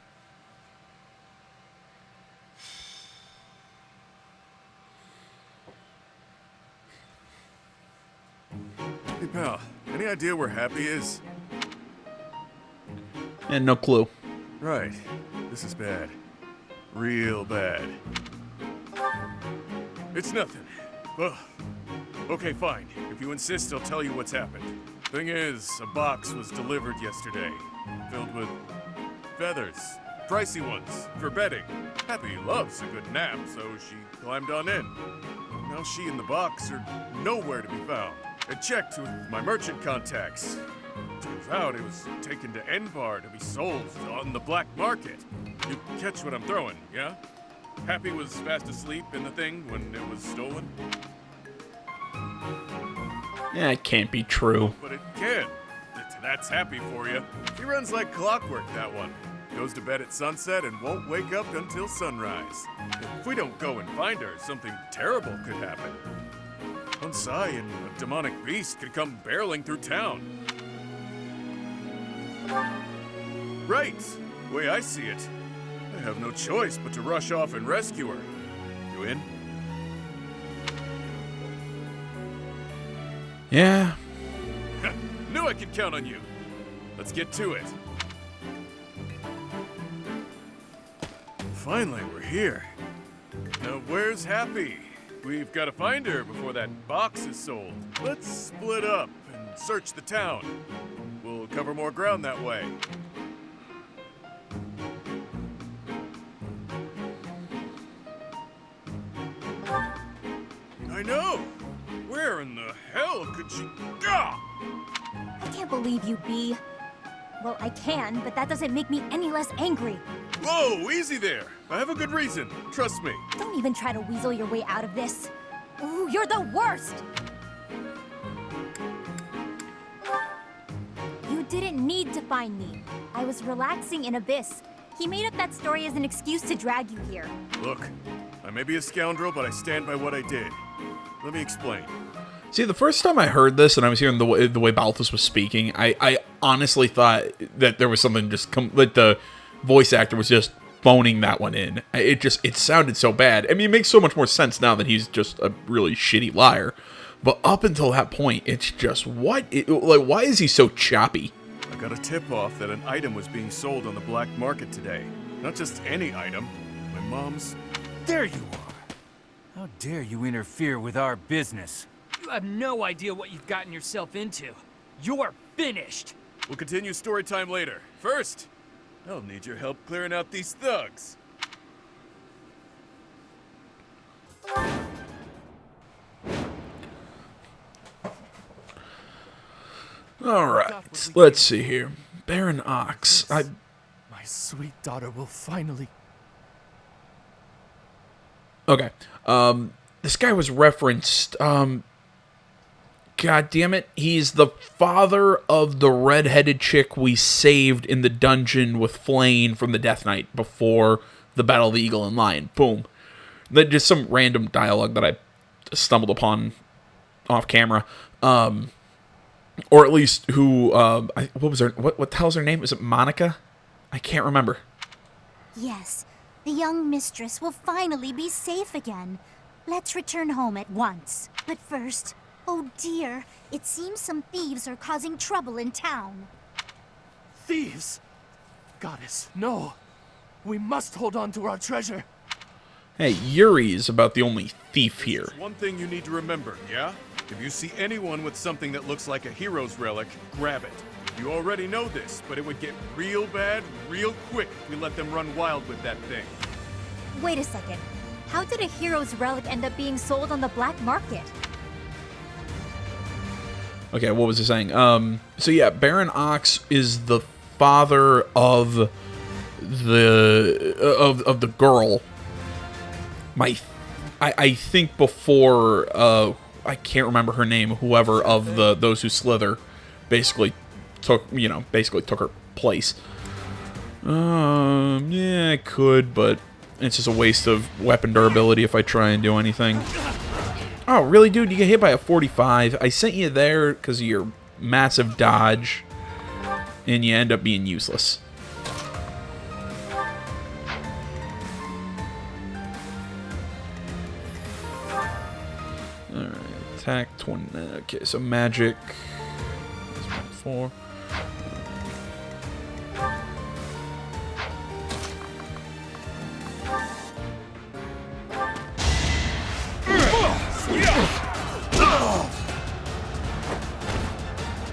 Hey pal, any idea where Happy is? And no clue. Right. This is bad. Real bad. It's nothing. Ugh. Okay, fine. If you insist, I'll tell you what's happened. Thing is, a box was delivered yesterday, filled with feathers. Pricey ones, for bedding. Happy loves a good nap, so she climbed on in. Now she and the box are nowhere to be found. I checked with my merchant contacts. Turns out it was taken to Envar to be sold on the black market. You catch what I'm throwing, yeah? Happy was fast asleep in the thing when it was stolen? Yeah, it can't be true. But it can. That's Happy for you. She runs like clockwork, that one. Goes to bed at sunset and won't wake up until sunrise. If we don't go and find her, something terrible could happen. Unsai and a demonic beast could come barreling through town. Right. Way I see it. I have no choice but to rush off and rescue her. You in? Yeah. Knew I could count on you. Let's get to it. Finally, we're here. Now, where's Happy? We've got to find her before that box is sold. Let's split up and search the town. We'll cover more ground that way. I know! Where in the hell could she go? I can't believe you, Bee. Well, I can, but that doesn't make me any less angry. Whoa, easy there. I have a good reason. Trust me. Don't even try to weasel your way out of this. Ooh, you're the worst! You didn't need to find me. I was relaxing in Abyss. He made up that story as an excuse to drag you here. Look, I may be a scoundrel, but I stand by what I did. Let me explain. See, the first time I heard this and I was hearing the way Balthus was speaking, I honestly thought that there was something that the voice actor was just phoning that one in. It sounded so bad. I mean, it makes so much more sense now that he's just a really shitty liar. But up until that point, it's just, why is he so choppy? I got a tip-off that an item was being sold on the black market today. Not just any item. My mom's... There you are! How dare you interfere with our business? You have no idea what you've gotten yourself into. You're finished! We'll continue story time later. First, I'll need your help clearing out these thugs. Alright, let's see here. Baron Ox. My sweet daughter will finally... Okay. This guy was referenced. God damn it. He's the father of the red-headed chick we saved in the dungeon with Flayn from the Death Knight before the Battle of the Eagle and Lion. Boom. That just some random dialogue that I stumbled upon off camera. Or at least who, what was her, what the hell's her name? Was it Monica? I can't remember. Yes, the young mistress will finally be safe again. Let's return home at once. But first, oh dear, it seems some thieves are causing trouble in town. Thieves? Goddess, no. We must hold on to our treasure. Hey, Yuri is about the only thief here. There's one thing you need to remember, yeah? If you see anyone with something that looks like a hero's relic, grab it. You already know this, but it would get real bad real quick if we let them run wild with that thing. Wait a second. How did a hero's relic end up being sold on the black market? Okay, what was I saying? So yeah, Baron Ox is the father of the girl. I think before I can't remember her name. Whoever of those who slither basically took her place. Yeah, I could, but it's just a waste of weapon durability if I try and do anything. Oh, really, dude? You get hit by a 45. I sent you there because of your massive dodge, and you end up being useless. Alright, attack 20. Okay, so magic. 4.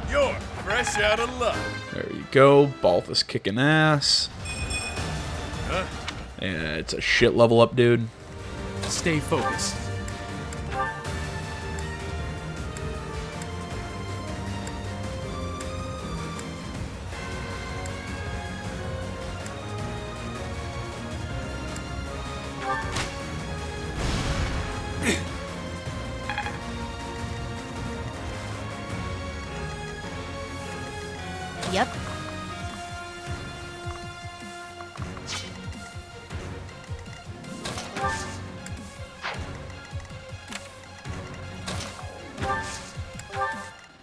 You're fresh out of luck. There you go. Balthus kicking ass. Huh? Yeah, it's a shit level up, dude. Stay focused. Yep.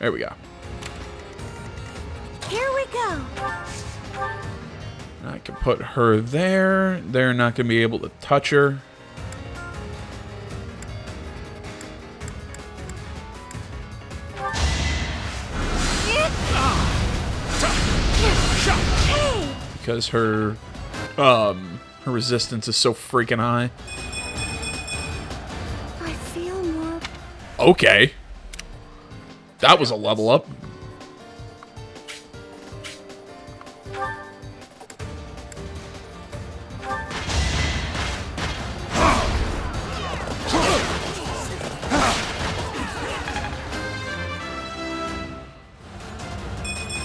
There we go. Here we go. I can put her there. They're not going to be able to touch her. Because her resistance is so freaking high. I feel more. Okay. That was a level up.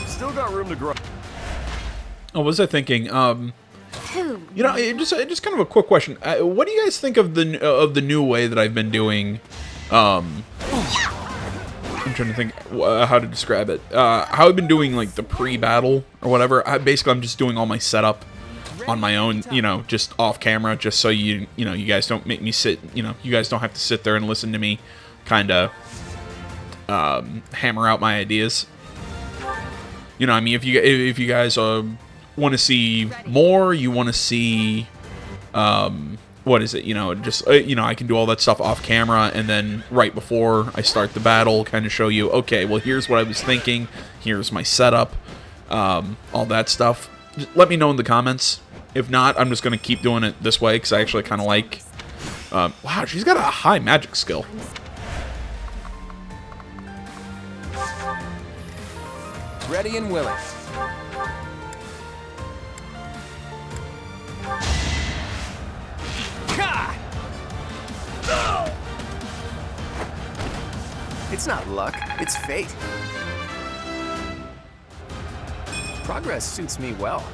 Still got room to grow. Oh, what was I thinking? You know, just kind of a quick question. What do you guys think of the new way that I've been doing? I'm trying to think how to describe it. How I've been doing like the pre-battle or whatever. Basically, I'm just doing all my setup on my own. You know, just off camera, just so you guys don't make me sit. You know, you guys don't have to sit there and listen to me, kind of hammer out my ideas. You know, I mean, if you guys want to see more, you want to see, what is it? You know, just I can do all that stuff off camera, and then right before I start the battle, kind of show you, okay, well, here's what I was thinking, here's my setup, all that stuff. Just let me know in the comments. If not, I'm just gonna keep doing it this way because I actually kind of like. Wow, she's got a high magic skill. Ready and willing. It's not luck, it's fate. Progress suits me well.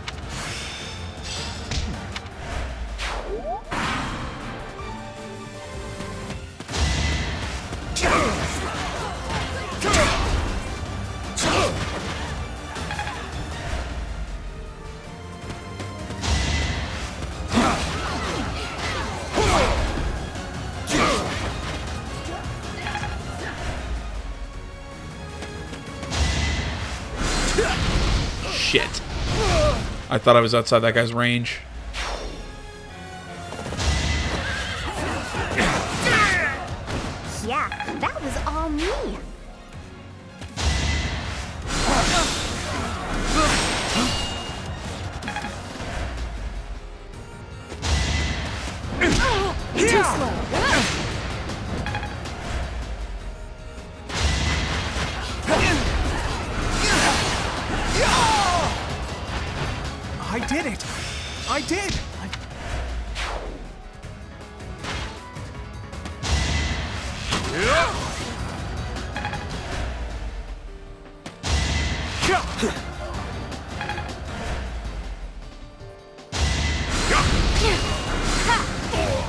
Shit. I thought I was outside that guy's range. Yeah, that was all me. Too slow. I did it! I did!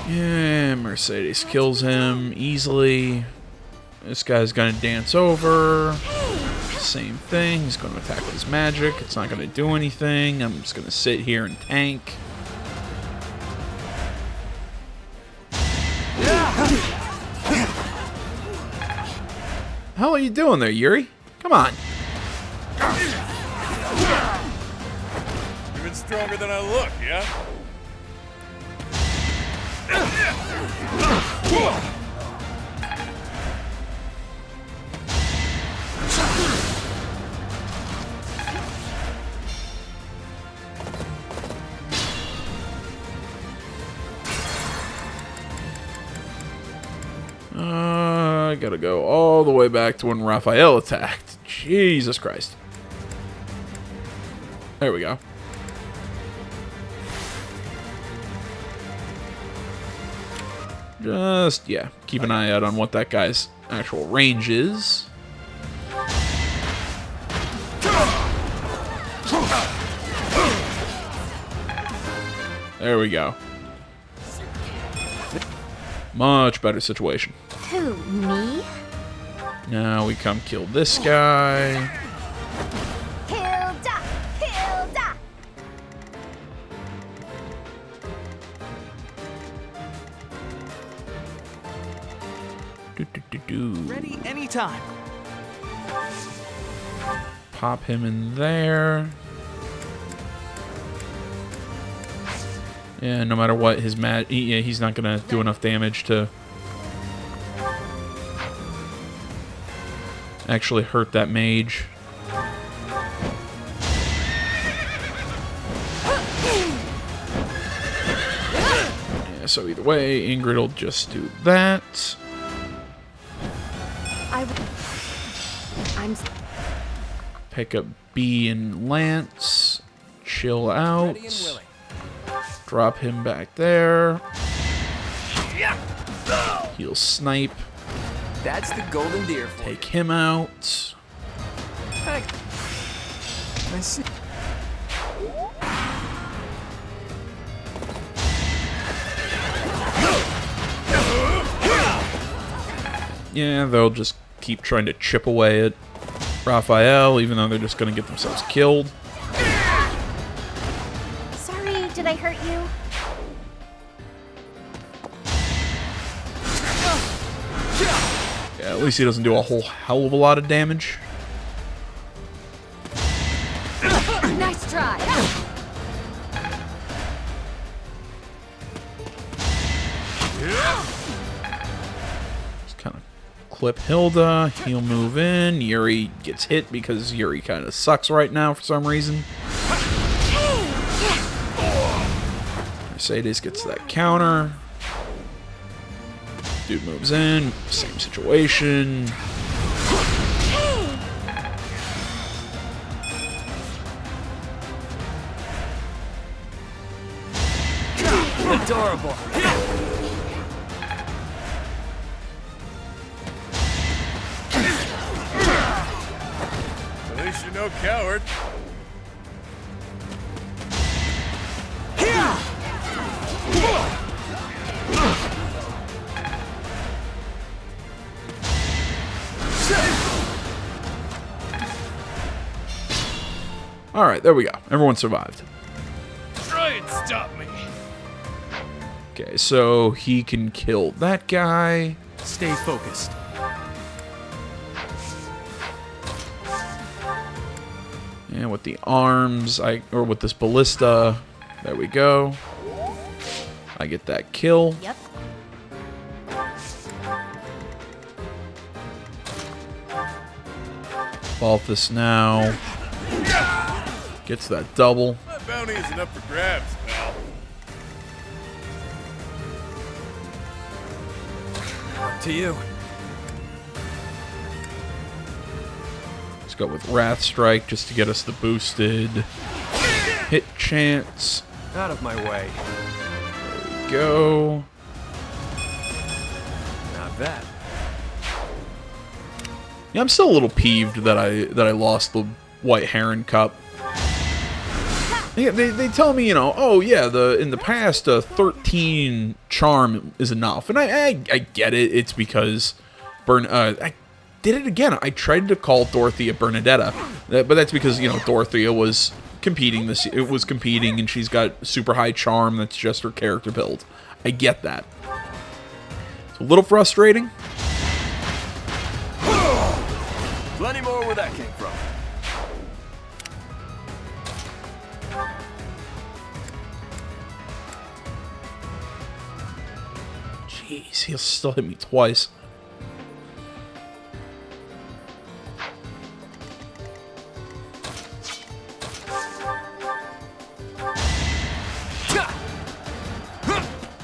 Yeah, Mercedes kills him easily. This guy's gonna dance over. Same thing. He's gonna attack with his magic. It's not gonna do anything. I'm just gonna sit here and tank. How are you doing there, Yuri? Come on. Even stronger than I look, yeah? I gotta go all the way back to when Raphael attacked. Jesus Christ. There we go. Just, yeah, keep an eye out on what that guy's actual range is. There we go. Much better situation. Who, me? Now we come kill this guy. Hilda! do. Ready anytime. Pop him in there. Yeah, no matter what, his he's not gonna do enough damage to actually hurt that mage. Yeah, so either way, Ingrid will just do that. I'm Pick up B and Lance. Chill out. Drop him back there. He'll snipe. That's the golden deer. Take him out. I see. Yeah, they'll just keep trying to chip away at Raphael, even though they're just going to get themselves killed. Sorry, did I hurt you? Yeah, at least he doesn't do a whole hell of a lot of damage. nice try. Just kind of clip Hilda. He'll move in. Yuri gets hit because Yuri kind of sucks right now for some reason. Mercedes gets that counter. Dude moves in. Same situation. Adorable. At least you're no coward. Alright, there we go. Everyone survived. Try and stop me. Okay, so he can kill that guy. Stay focused. And with the arms, or with this ballista, there we go. I get that kill. Yep. Balthus now gets that double. That bounty isn't up for grabs, pal. To you. Let's go with Wrath Strike just to get us the boosted hit chance. Out of my way. There we go. Not bad. Yeah, I'm still a little peeved that I lost the White Heron Cup. Yeah, they tell me, you know, oh yeah, in the past 13 charm is enough, and I get it. It's because I did it again. I tried to call Dorothea Bernadetta, but that's because, you know, Dorothea was competing and she's got super high charm. That's just her character build. I get that. It's a little frustrating. Plenty more where that came from. Jeez, he'll still hit me twice.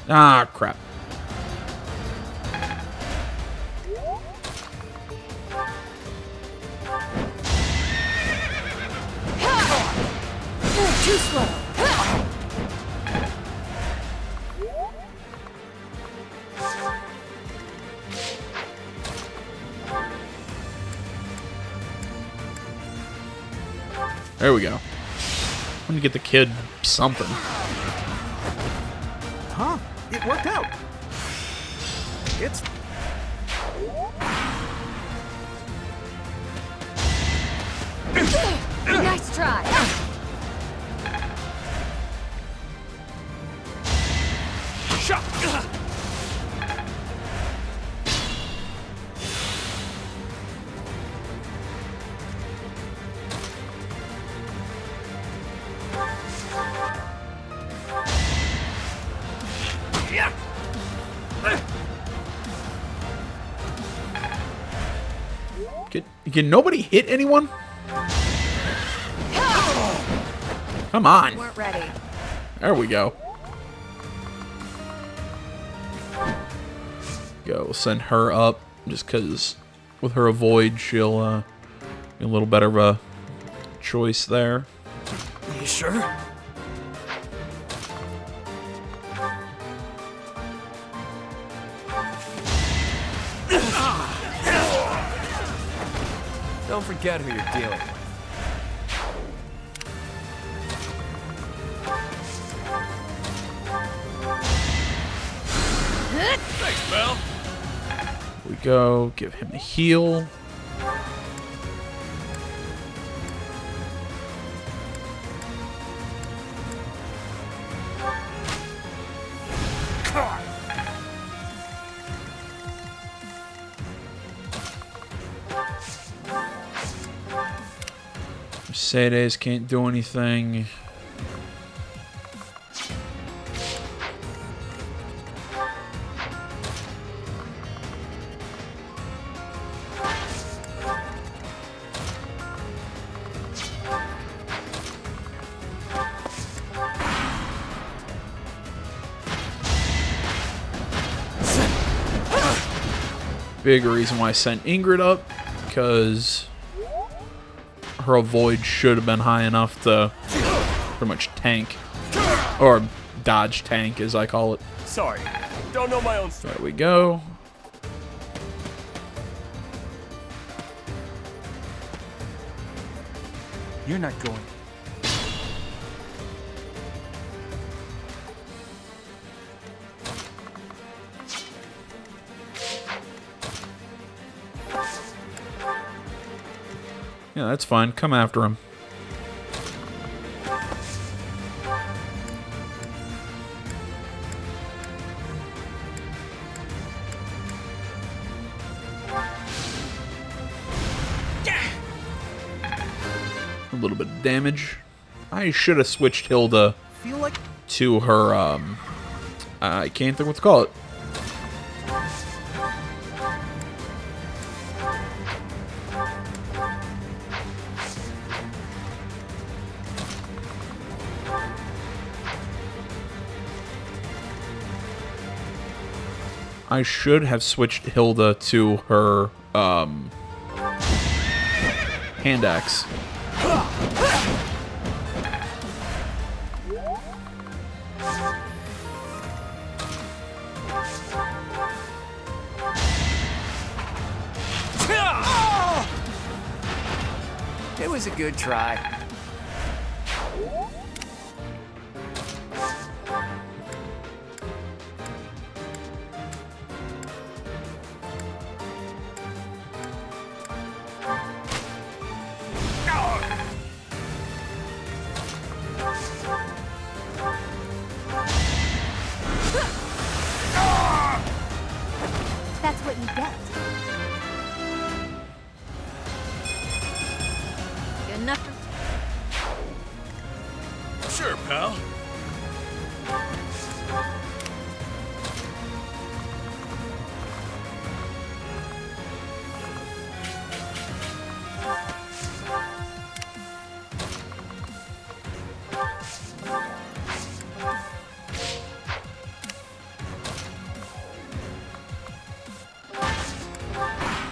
Ah, crap. Too slow. There we go. I'm gonna get the kid something. Huh? It worked out. It's... Nice try. Can nobody hit anyone? Come on. Weren't ready. There we go. We'll send her up just because with her avoid, she'll be a little better of a choice there. You sure? Don't forget who you're dealing with. Thanks, pal. We go, give him a heal. Mercedes can't do anything. Big reason why I sent Ingrid up, because her avoid should have been high enough to pretty much tank, or dodge tank as I call it. Sorry, don't know my own. There we go. You're not going. Yeah, that's fine. Come after him. A little bit of damage. I should have switched Hilda to her, I can't think what to call it. I should have switched Hilda to her, hand axe. It was a good try. That's what you get. Good enough for... Sure, pal.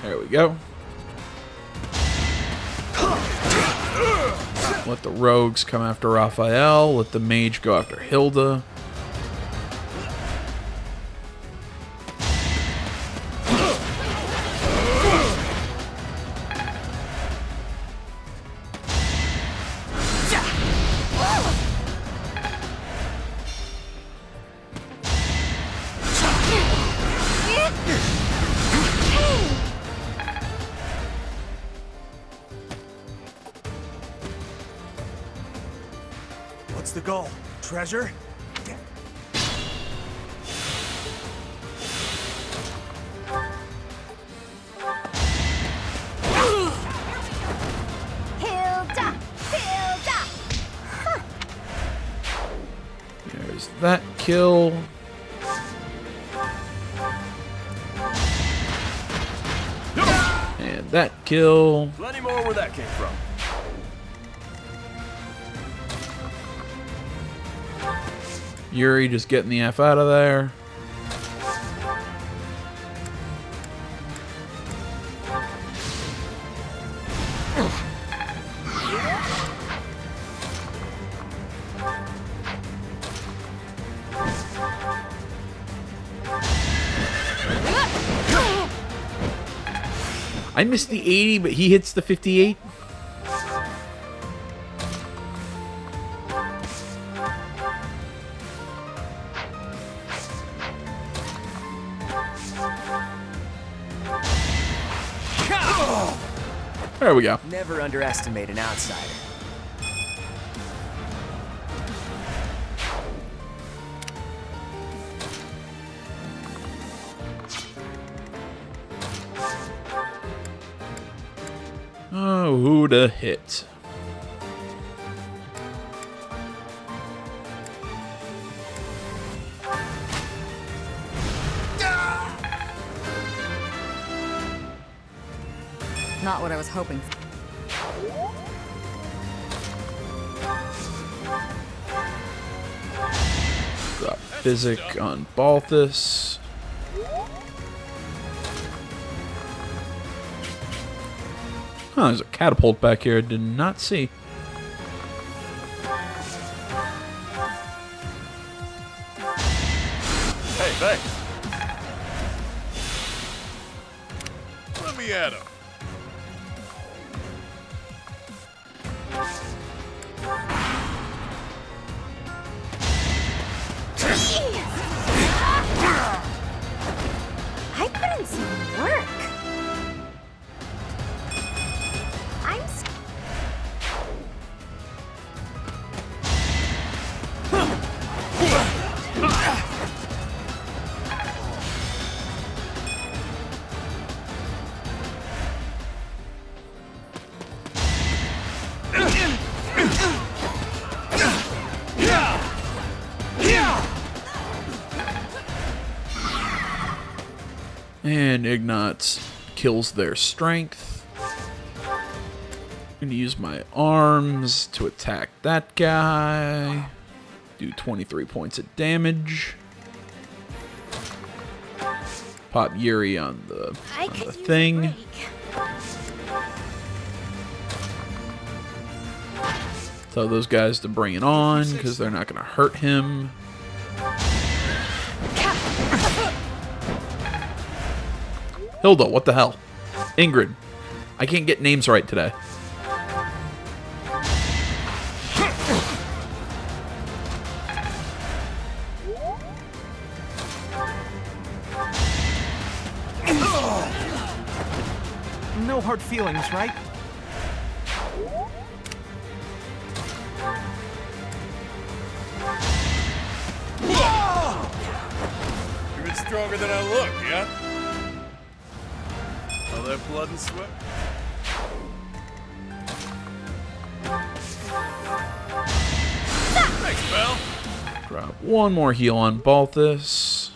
There we go. Let the rogues come after Raphael. Let the mage go after Hilda. What's the goal? Treasure? Hilda! Hilda! Huh. There's that kill. And that kill. Plenty more where that came from. Yuri just getting the F out of there. I missed the 80, but he hits the 58. There we go. Never underestimate an outsider. Oh, who'd have hit? Not what I was hoping for. Drop Physic on Balthus. Huh, there's a catapult back here I did not see. Hey, thanks. Let me at him. I put in some work. And Ignatz kills their strength. I'm going to use my arms to attack that guy. Do 23 points of damage. Pop Yuri on the thing. Tell those guys to bring it on because they're not going to hurt him. Hilda, what the hell? Ingrid. I can't get names right today. No hard feelings, right? You're a bit stronger than I look, yeah? All that blood and sweat? Thanks, pal. Drop one more heal on Balthus.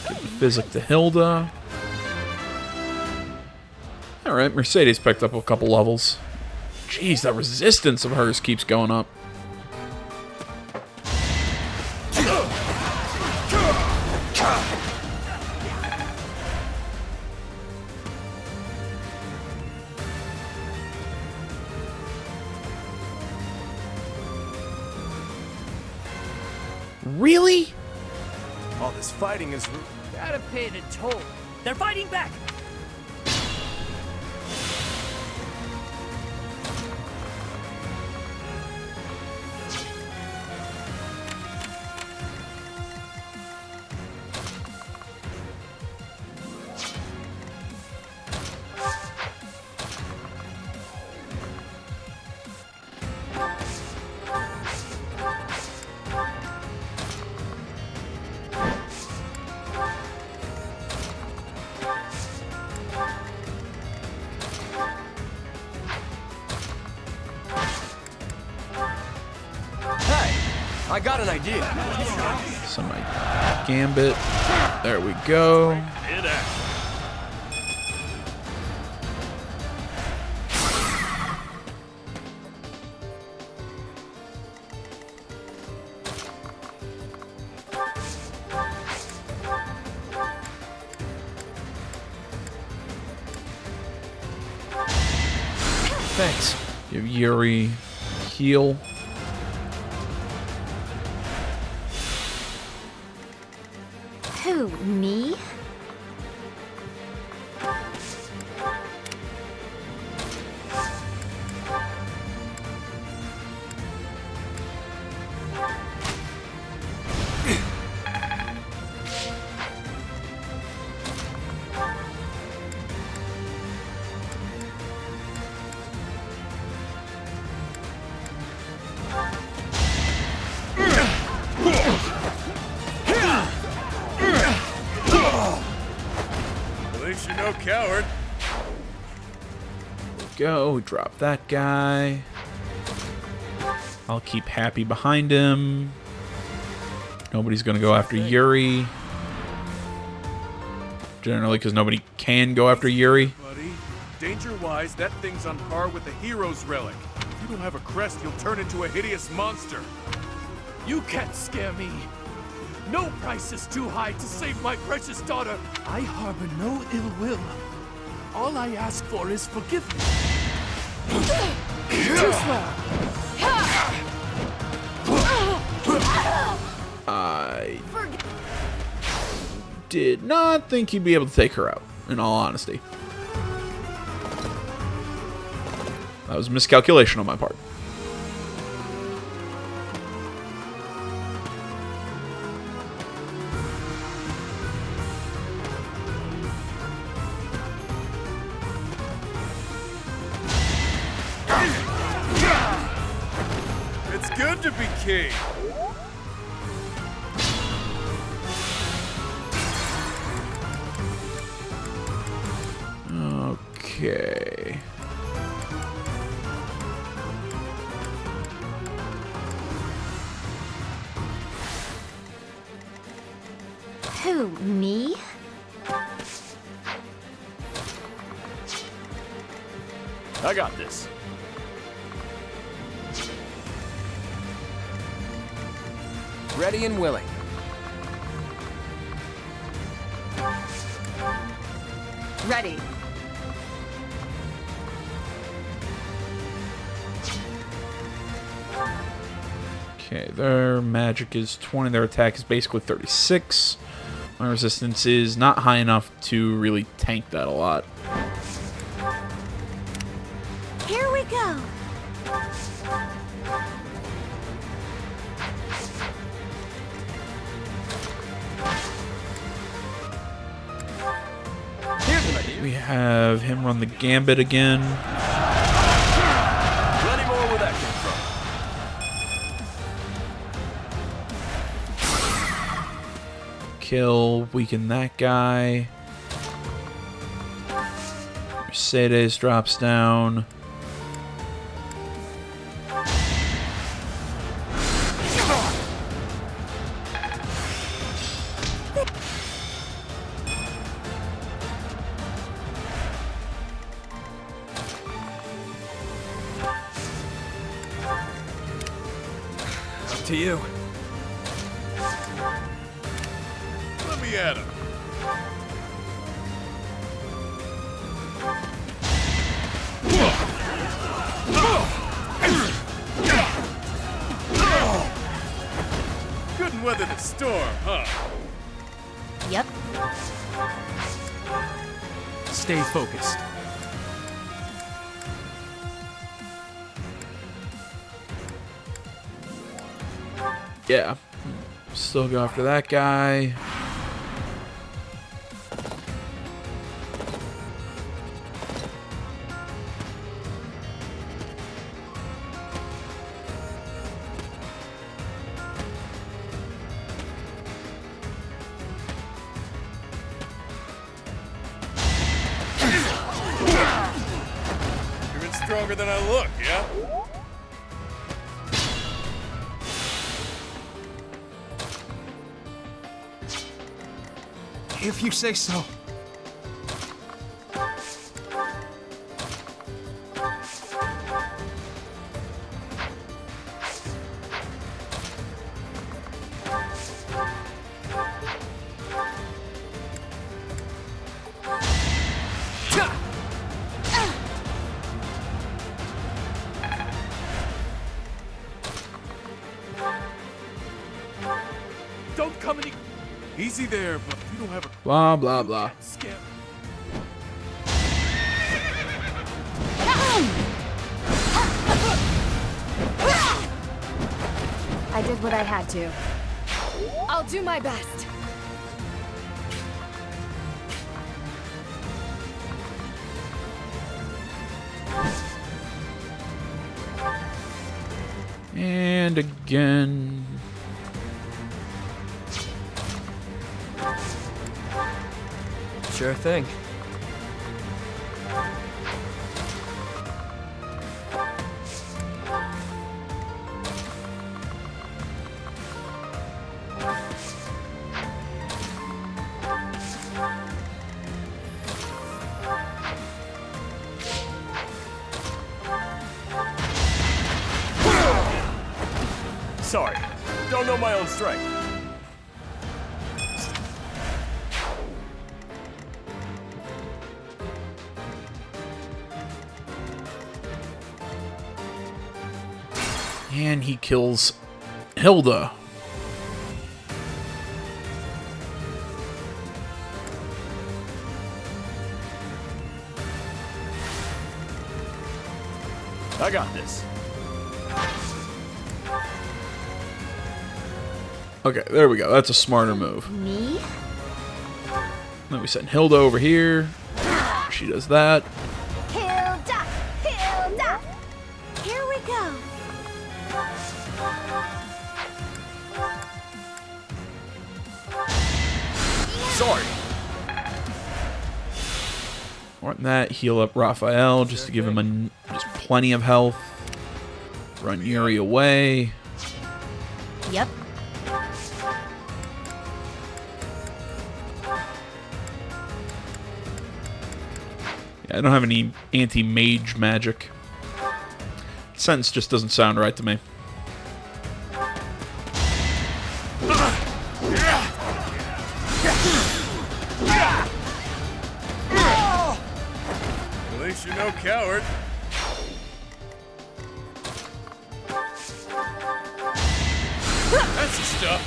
Give the Physic to Hilda. Alright, Mercedes picked up a couple levels. Jeez, that resistance of hers keeps going up. Really? All this fighting is... Gotta pay the toll. They're fighting back! I got an idea. Somebody Gambit. There we go. Hit action. Thanks. Give Yuri heal. Who, me? At least you're no coward. Go, drop that guy. I'll keep Happy behind him. Nobody's gonna go after Yuri. Generally, because nobody can go after Yuri. Buddy, danger-wise, that thing's on par with the hero's relic. If you don't have a crest, you'll turn into a hideous monster. You can't scare me. No price is too high to save my precious daughter. I harbor no ill will. All I ask for is forgiveness. Too slow. I did not think he'd be able to take her out, in all honesty. That was a miscalculation on my part. It's good to be king. Okay. Who, me? I got this. Ready and willing. Ready. Okay, their magic is 20, their attack is basically 36. My resistance is not high enough to really tank that a lot. Here we go. We have him run the Gambit again. Plenty more where that came from. Kill, weaken that guy. Mercedes drops down. Up to you. Let me at him. Couldn't weather the storm, huh? Yep. Stay focused. Yeah. Still go after that guy. You're even stronger than I look, yeah? If you say so. Don't come any. Easy there, but you don't have a. Blah, blah, blah. Scam. I did what I had to. I'll do my best. And again. Sure thing. Sorry, don't know my own strength. And he kills Hilda. I got this. Okay, there we go. That's a smarter move. Me? Then we send Hilda over here. She does that. Hilda! Hilda! Here we go. Sorry. More than that, heal up Raphael just to give him just plenty of health. Run Yuri away. Yep. Yeah, I don't have any anti-mage magic. Sentence just doesn't sound right to me. At least you're no coward. That's the stuff.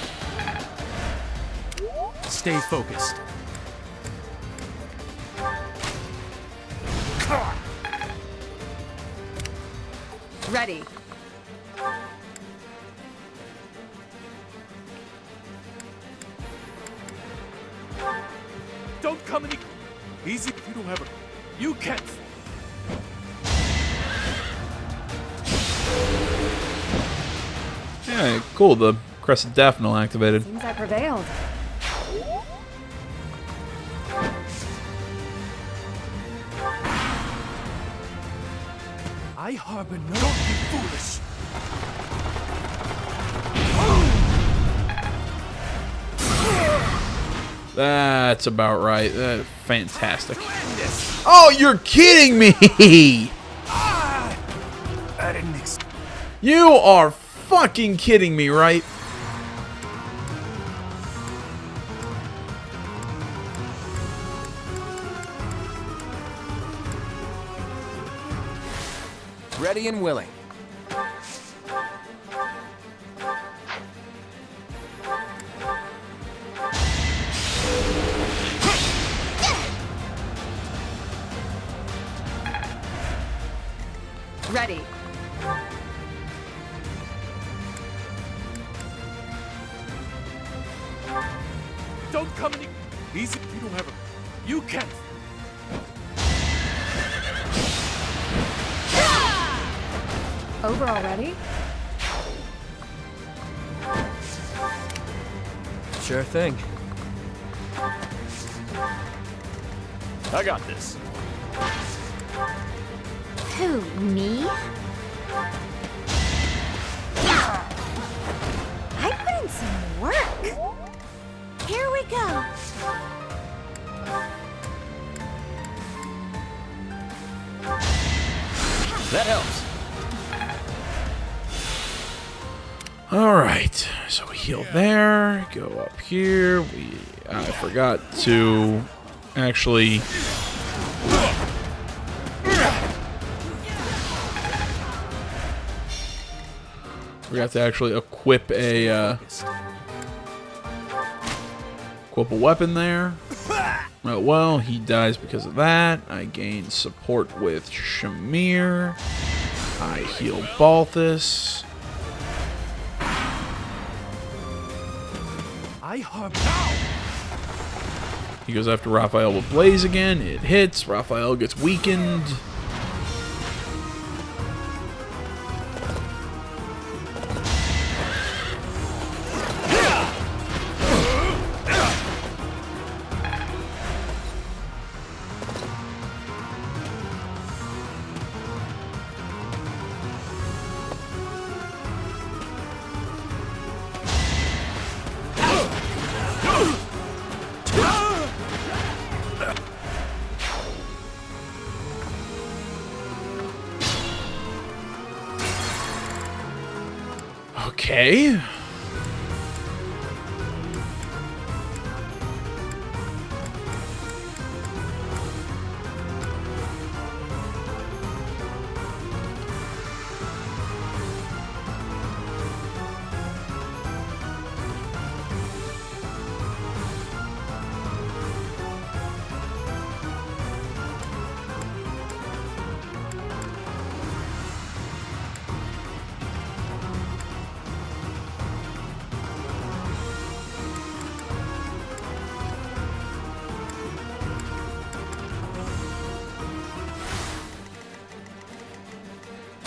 Stay focused. Ready. Don't come any. Easy. You don't have a. You can't. Yeah, cool. The Crescent Daphne activated. Seems I prevailed. I harbor no. Don't be foolish. That's about right. Fantastic. Oh, you're kidding me! I didn't You are fucking kidding me, right? Ready and willing. Ready. Don't come any. Easy. You don't have a. You can't. Over already? Sure thing. I got this. Who, me? I put in some work. Here we go. That helps. Alright, so we heal there, go up here. I forgot to actually... equip a weapon there. Oh, well, he dies because of that. I gain support with Shamir. I heal Balthus. He goes after Raphael with Blaze again. It hits. Raphael gets weakened. Okay.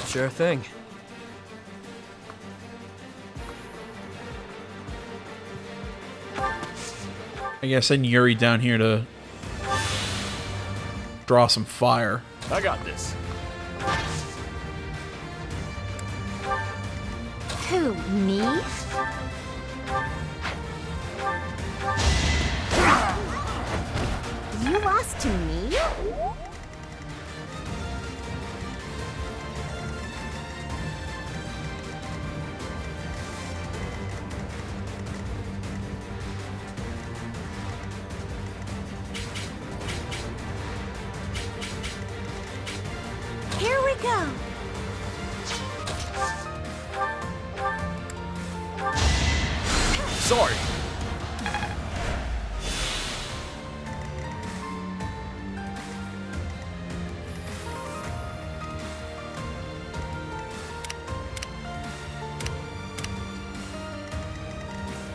Sure thing. I guess send Yuri down here to draw some fire. I got this. Who, me? You lost to me? Here we go. Sorry.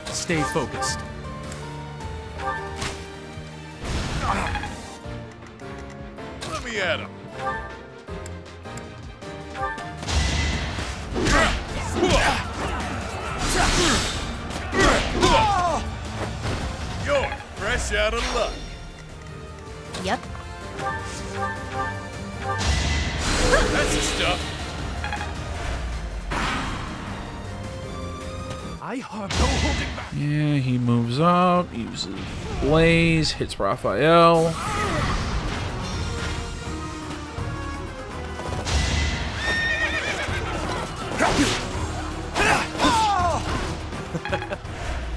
Stay focused. Let me at him. You're fresh out of luck. Yep. That's the stuff. I have no holding back. Yeah, he moves up, uses Blaze, hits Raphael.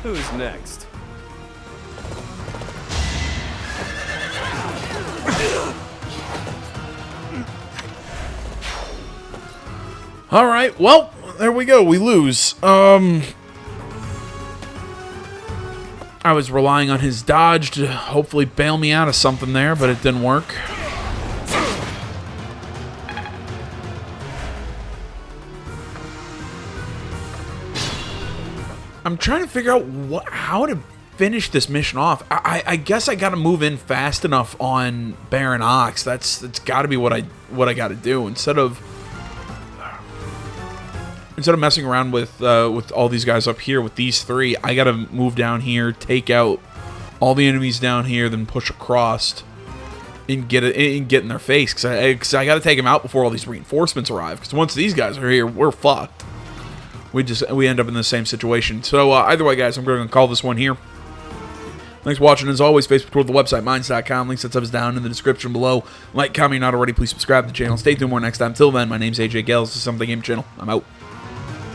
Who's next? All right, well, there we go. We lose. I was relying on his dodge to hopefully bail me out of something there, but it didn't work. I'm trying to figure out how to finish this mission off. I guess I got to move in fast enough on Baron Ox. That's got to be what I got to do instead of messing around with all these guys up here with these three. I got to move down here, take out all the enemies down here, then push across and get in their face because I got to take them out before all these reinforcements arrive. Because once these guys are here, we're fucked. We end up in the same situation. So either way, guys, I'm going to call this one here. Thanks for watching. As always, Facebook, Twitter, the website, minds.com. Links and subs down in the description below. Like, comment, not already. Please subscribe to the channel. Stay tuned more next time. Till then, my name's AJ Gales. This is Something Game Channel. I'm out.